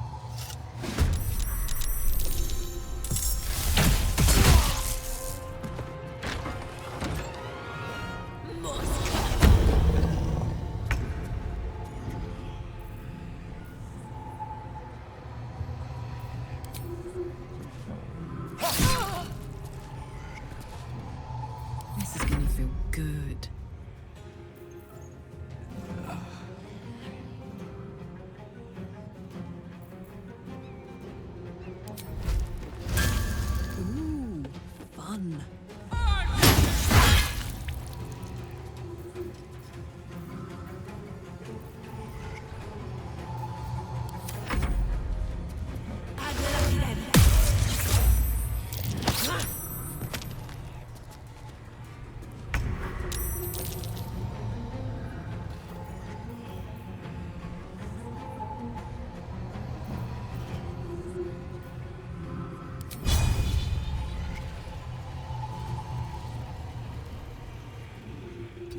This is gonna feel good. Ooh, fun.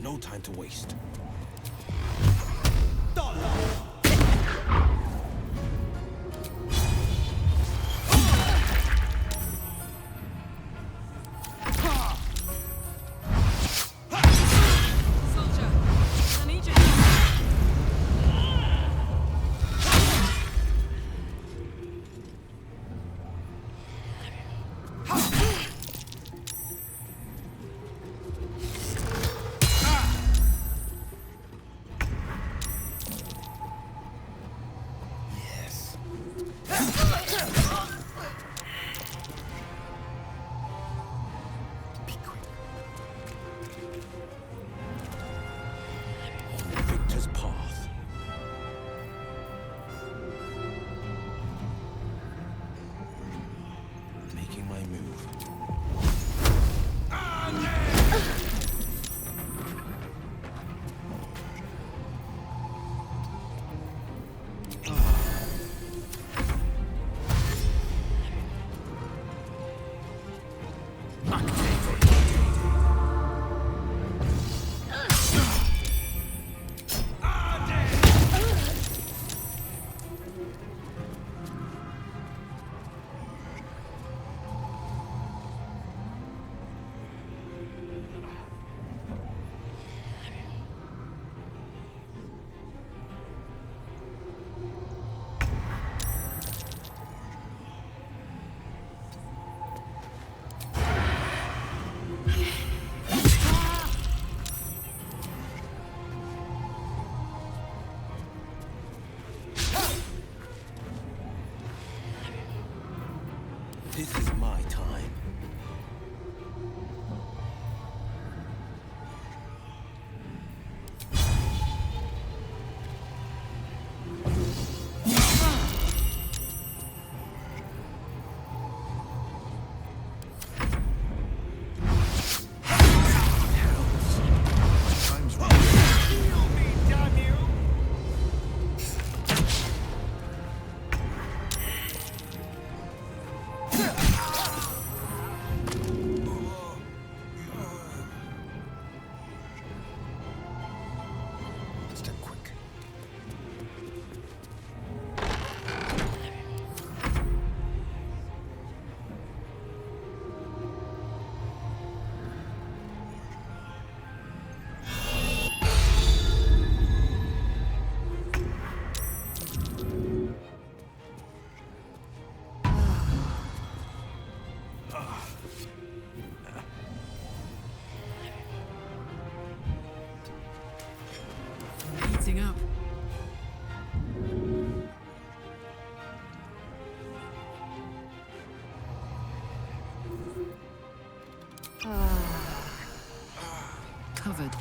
No time to waste. Soldier, I need you. Victor's path. Making my move. This is my time. Covered.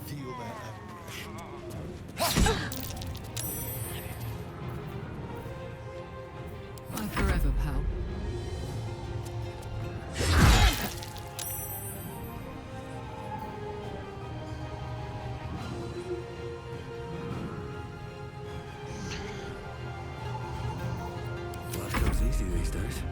Feel their aggression. Bye forever, pal. Blood comes easy these days.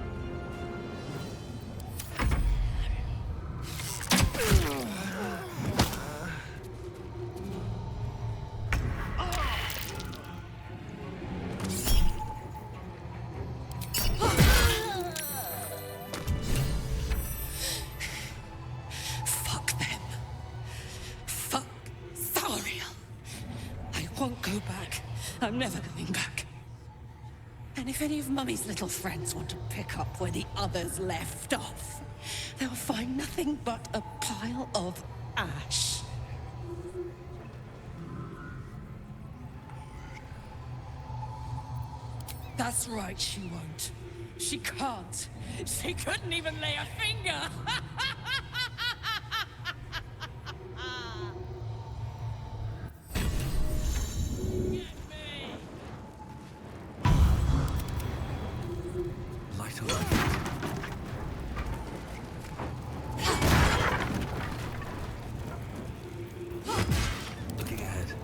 Fuck them. Fuck Thariel. I won't go back. I'm never going back. And if any of Mummy's little friends want to pick up where the others left off, they'll find nothing but a pile of ash. That's right, she won't. She can't. She couldn't even lay a finger. Light on light. Looking ahead.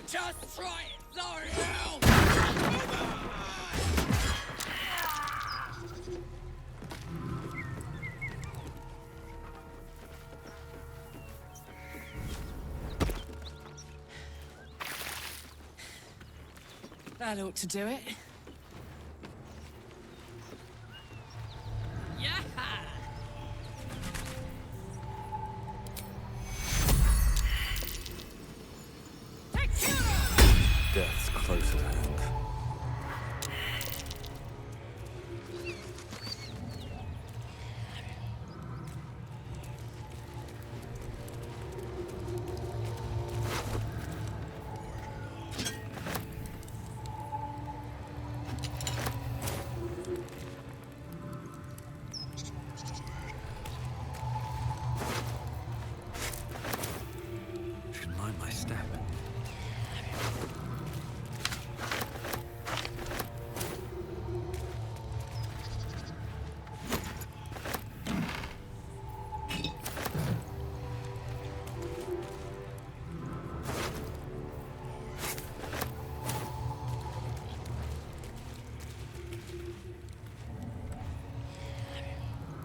Just try it, Thariel! That ought to do it. Yeah! Death's close at hand. Should mind my step.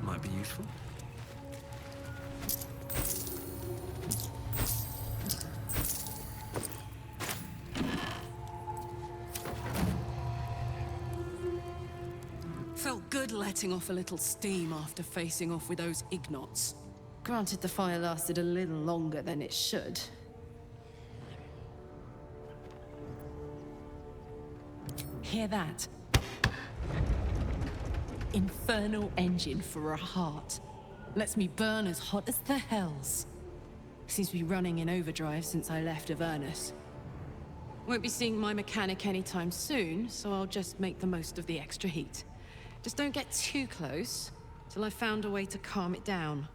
Might be useful. Felt good letting off a little steam after facing off with those Ignots. Granted, the fire lasted a little longer than it should. Hear that? Infernal engine for a heart. Lets me burn as hot as the hells. Seems to be running in overdrive since I left Avernus. Won't be seeing my mechanic anytime soon, so I'll just make the most of the extra heat. Just don't get too close, till I've found a way to calm it down.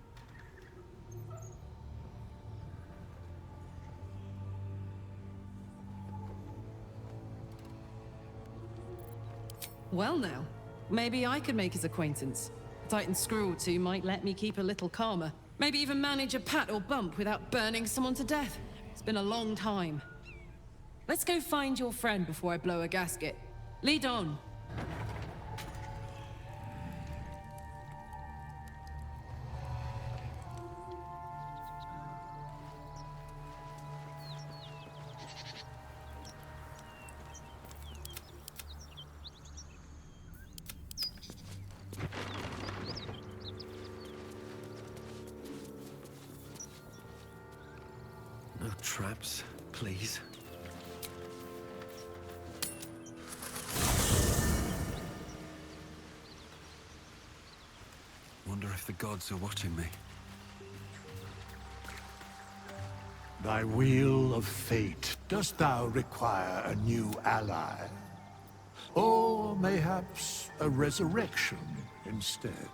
Well now, maybe I could make his acquaintance. A Titan screw or two might let me keep a little calmer. Maybe even manage a pat or bump without burning someone to death. It's been a long time. Let's go find your friend before I blow a gasket. Lead on. No traps, please. Wonder if the gods are watching me. Thy wheel of fate, dost thou require a new ally? Or mayhaps a resurrection instead?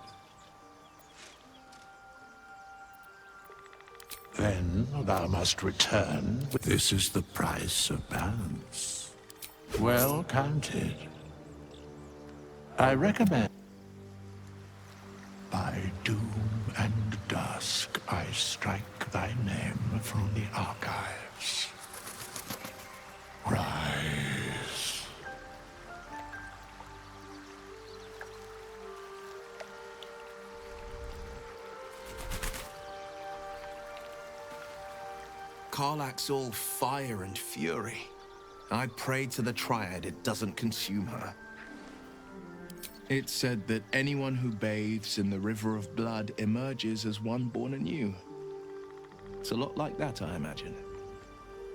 Then thou must return. This is the price of balance. Well counted. I recommend. By doom and dusk I strike thy name from the archives. Rise. Karlach's all fire and fury. I pray to the Triad it doesn't consume her. It's said that anyone who bathes in the river of blood emerges as one born anew. It's a lot like that, I imagine.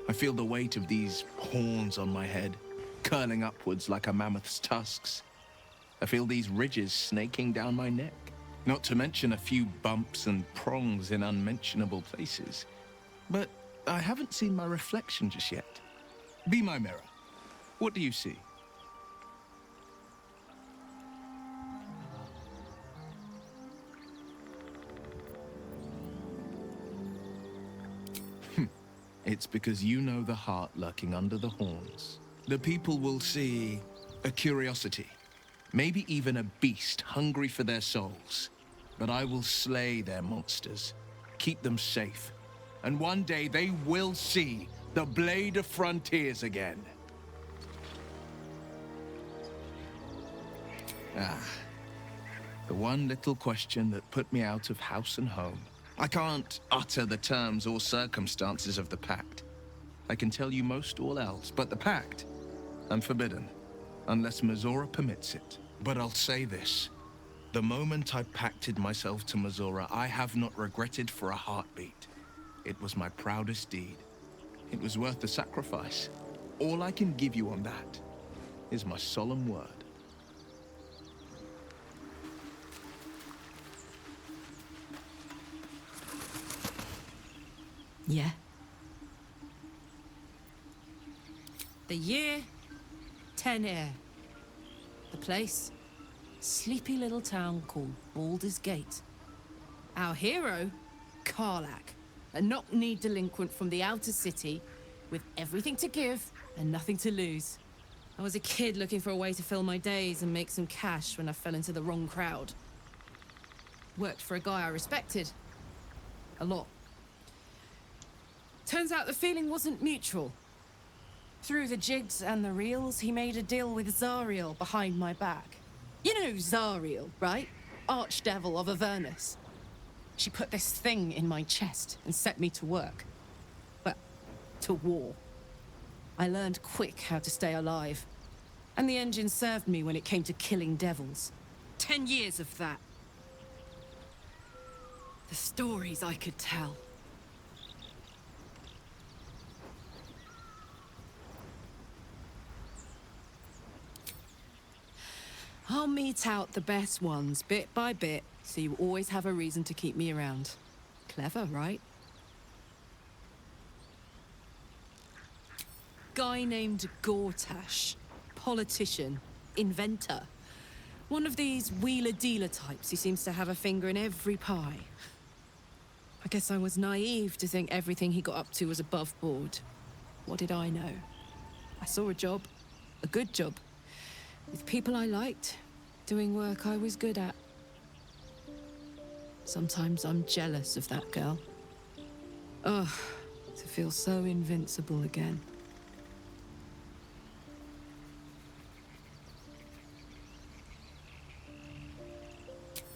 I feel the weight of these horns on my head, curling upwards like a mammoth's tusks. I feel these ridges snaking down my neck, not to mention a few bumps and prongs in unmentionable places. But I haven't seen my reflection just yet. Be my mirror. What do you see? It's because you know the heart lurking under the horns. The people will see a curiosity, maybe even a beast hungry for their souls. But I will slay their monsters, keep them safe, and one day they will see the Blade of Frontiers again. The one little question that put me out of house and home. I can't utter the terms or circumstances of the pact. I can tell you most all else, but the pact, I'm forbidden, unless Mizora permits it. But I'll say this. The moment I pacted myself to Mizora, I have not regretted for a heartbeat. It was my proudest deed. It was worth the sacrifice. All I can give you on that is my solemn word. Yeah. The year, Tenir. The place, sleepy little town called Baldur's Gate. Our hero, Karlach, a knock-kneed delinquent from the outer city, with everything to give and nothing to lose. I was a kid looking for a way to fill my days and make some cash when I fell into the wrong crowd. Worked for a guy I respected. A lot. Turns out the feeling wasn't mutual. Through the jigs and the reels, he made a deal with Zariel behind my back. You know Zariel, right? Archdevil of Avernus. She put this thing in my chest and set me to work. Well, to war. I learned quick how to stay alive. And the engine served me when it came to killing devils. 10 years of that. The stories I could tell. I'll mete out the best ones bit by bit, so you always have a reason to keep me around. Clever, right? Guy named Gortash. Politician. Inventor. One of these wheeler-dealer types who seems to have a finger in every pie. I guess I was naive to think everything he got up to was above board. What did I know? I saw a job. A good job. With people I liked, doing work I was good at. Sometimes I'm jealous of that girl. Ugh, to feel so invincible again.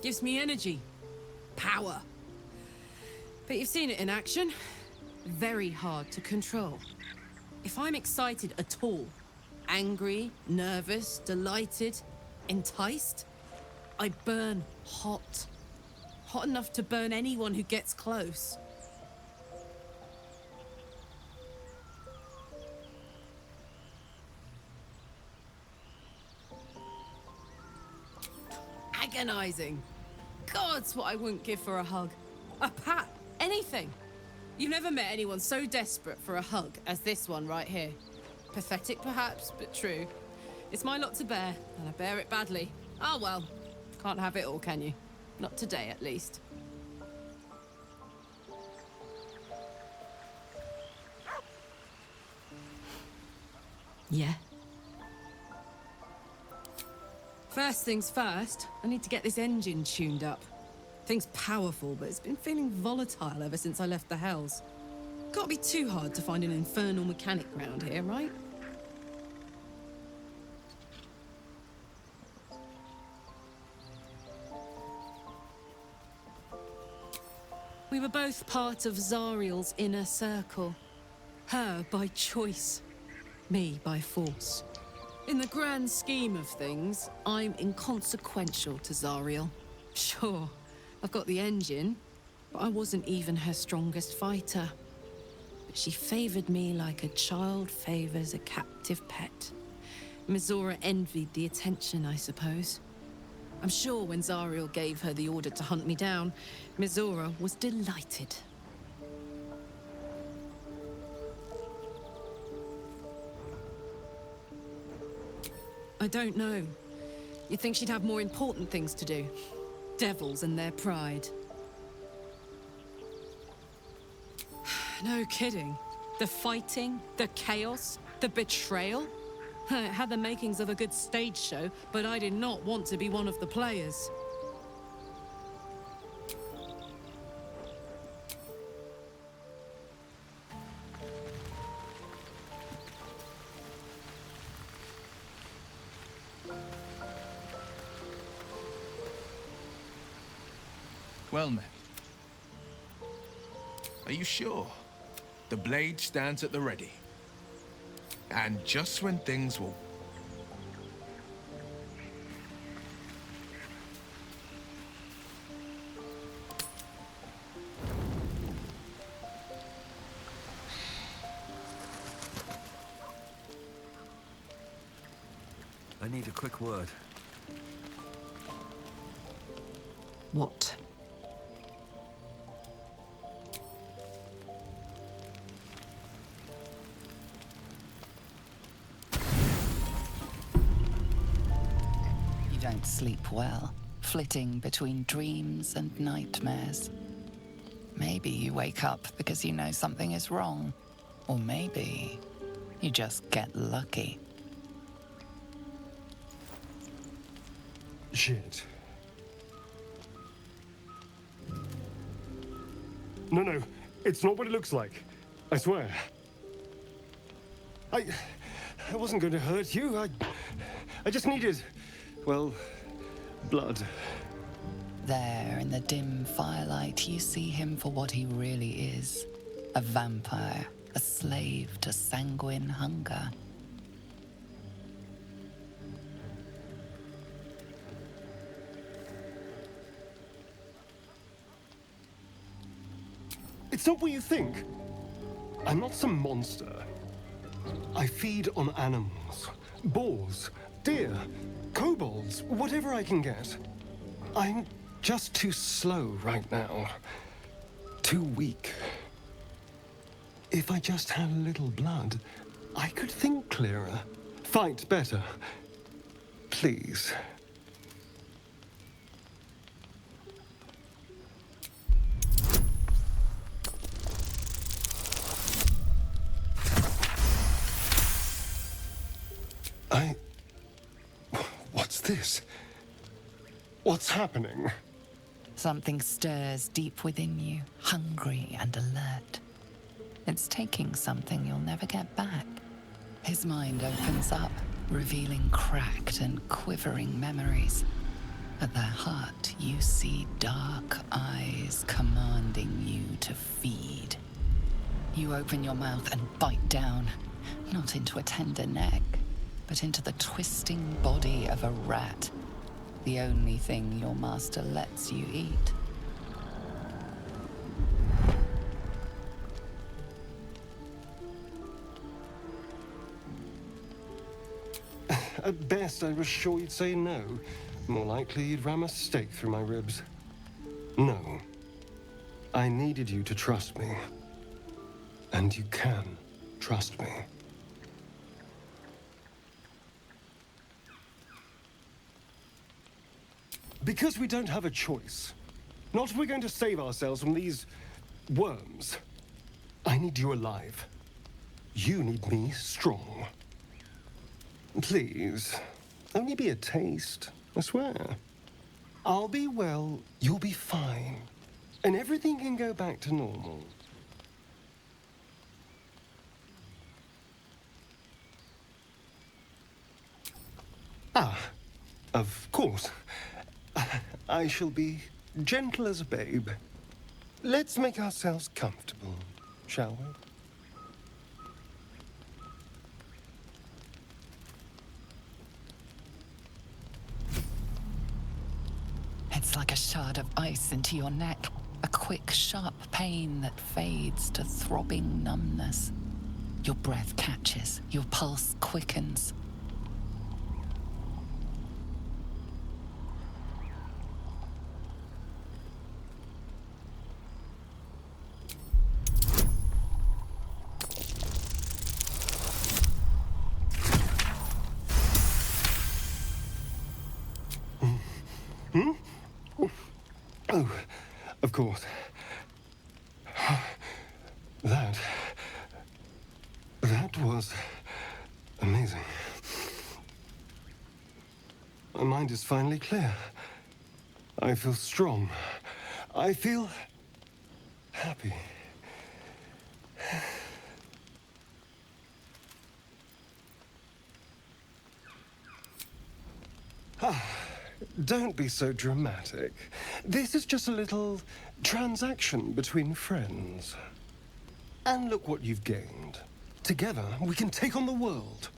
Gives me energy. Power. But you've seen it in action. Very hard to control. If I'm excited at all, angry, nervous, delighted, enticed, I burn hot. Hot enough to burn anyone who gets close. Agonizing. God's what I wouldn't give for a hug. A pat, anything. You've never met anyone so desperate for a hug as this one right here. Pathetic perhaps, but true. It's my lot to bear, and I bear it badly. Ah well, can't have it all, can you? Not today, at least. Yeah? First things first, I need to get this engine tuned up. Thing's powerful, but it's been feeling volatile ever since I left the Hells. Can't be too hard to find an infernal mechanic round here, right? We were both part of Zariel's inner circle. Her by choice, me by force. In the grand scheme of things, I'm inconsequential to Zariel. Sure, I've got the engine, but I wasn't even her strongest fighter. But she favored me like a child favors a captive pet. Mizora envied the attention, I suppose. I'm sure when Zariel gave her the order to hunt me down, Mizora was delighted. I don't know. You'd think she'd have more important things to do. Devils and their pride. No kidding. The fighting, the chaos, the betrayal. It had the makings of a good stage show, but I did not want to be one of the players. Well met. Are you sure? The blade stands at the ready. And just when things will... I need a quick word. What? You don't sleep well, flitting between dreams and nightmares. Maybe you wake up because you know something is wrong. Or maybe you just get lucky. Shit. No, it's not what it looks like. I swear. I wasn't going to hurt you. I just needed, well, blood. There, in the dim firelight, you see him for what he really is. A vampire, a slave to sanguine hunger. It's not what you think. I'm not some monster. I feed on animals. Boars, deer, kobolds, whatever I can get. I'm just too slow right now. Too weak. If I just had a little blood, I could think clearer. Fight better. Please. What's this? What's happening? Something stirs deep within you, hungry and alert. It's taking something you'll never get back. His mind opens up, revealing cracked and quivering memories. At their heart, you see dark eyes commanding you to feed. You open your mouth and bite down, not into a tender neck, but into the twisting body of a rat, the only thing your master lets you eat. At best, I was sure you'd say no. More likely, you'd ram a stake through my ribs. No. I needed you to trust me. And you can trust me. Because we don't have a choice. Not if we're going to save ourselves from these worms. I need you alive. You need me strong. Please, only be a taste, I swear. I'll be well, you'll be fine. And everything can go back to normal. Ah, of course. I shall be gentle as a babe. Let's make ourselves comfortable, shall we? It's like a shard of ice into your neck, a quick, sharp pain that fades to throbbing numbness. Your breath catches, your pulse quickens. Oh, of course. That was amazing. My mind is finally clear. I feel strong. I feel happy. Don't be so dramatic. This is just a little transaction between friends. And look what you've gained. Together, we can take on the world.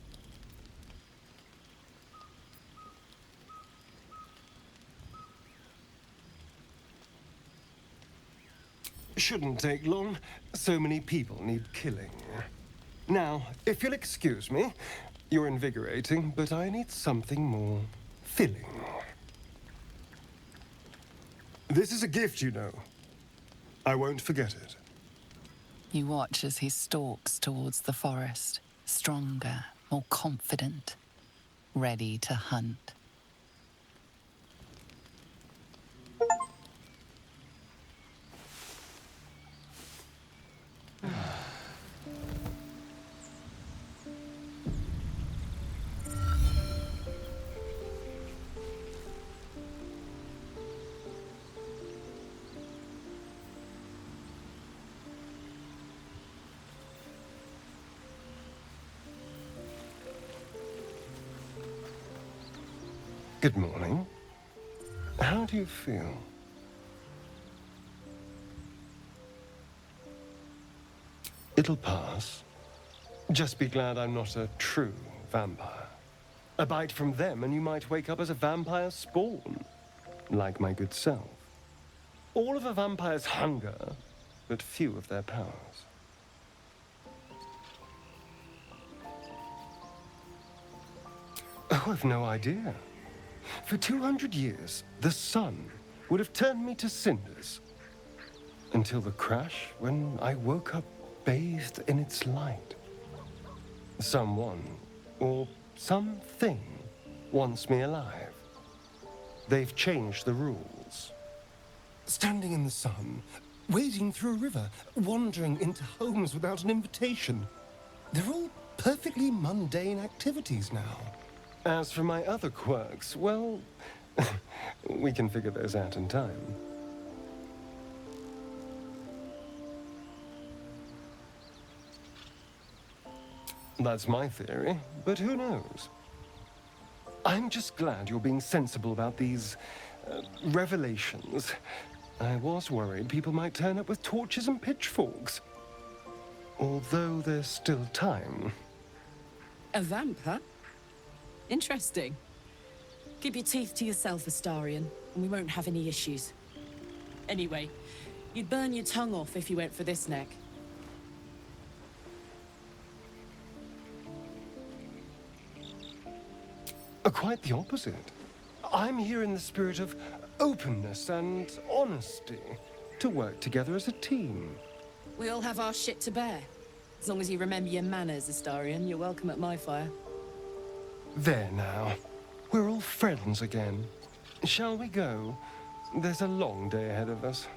Shouldn't take long. So many people need killing. Now, if you'll excuse me, you're invigorating, but I need something more filling. This is a gift, you know. I won't forget it. You watch as he stalks towards the forest, stronger, more confident, ready to hunt. Good morning. How do you feel? It'll pass. Just be glad I'm not a true vampire. A bite from them and you might wake up as a vampire spawn, like my good self. All of a vampire's hunger, but few of their powers. Oh, I've no idea. For 200 years, the sun would have turned me to cinders. Until the crash, when I woke up bathed in its light. Someone, or something, wants me alive. They've changed the rules. Standing in the sun, wading through a river, wandering into homes without an invitation. They're all perfectly mundane activities now. As for my other quirks, well, we can figure those out in time. That's my theory, but who knows? I'm just glad you're being sensible about these revelations. I was worried people might turn up with torches and pitchforks. Although there's still time. A vamp, huh? Interesting. Keep your teeth to yourself, Astarion, and we won't have any issues. Anyway, you'd burn your tongue off if you went for this neck. Quite the opposite. I'm here in the spirit of openness and honesty, to work together as a team. We all have our shit to bear. As long as you remember your manners, Astarion, you're welcome at my fire. There now. We're all friends again. Shall we go? There's a long day ahead of us.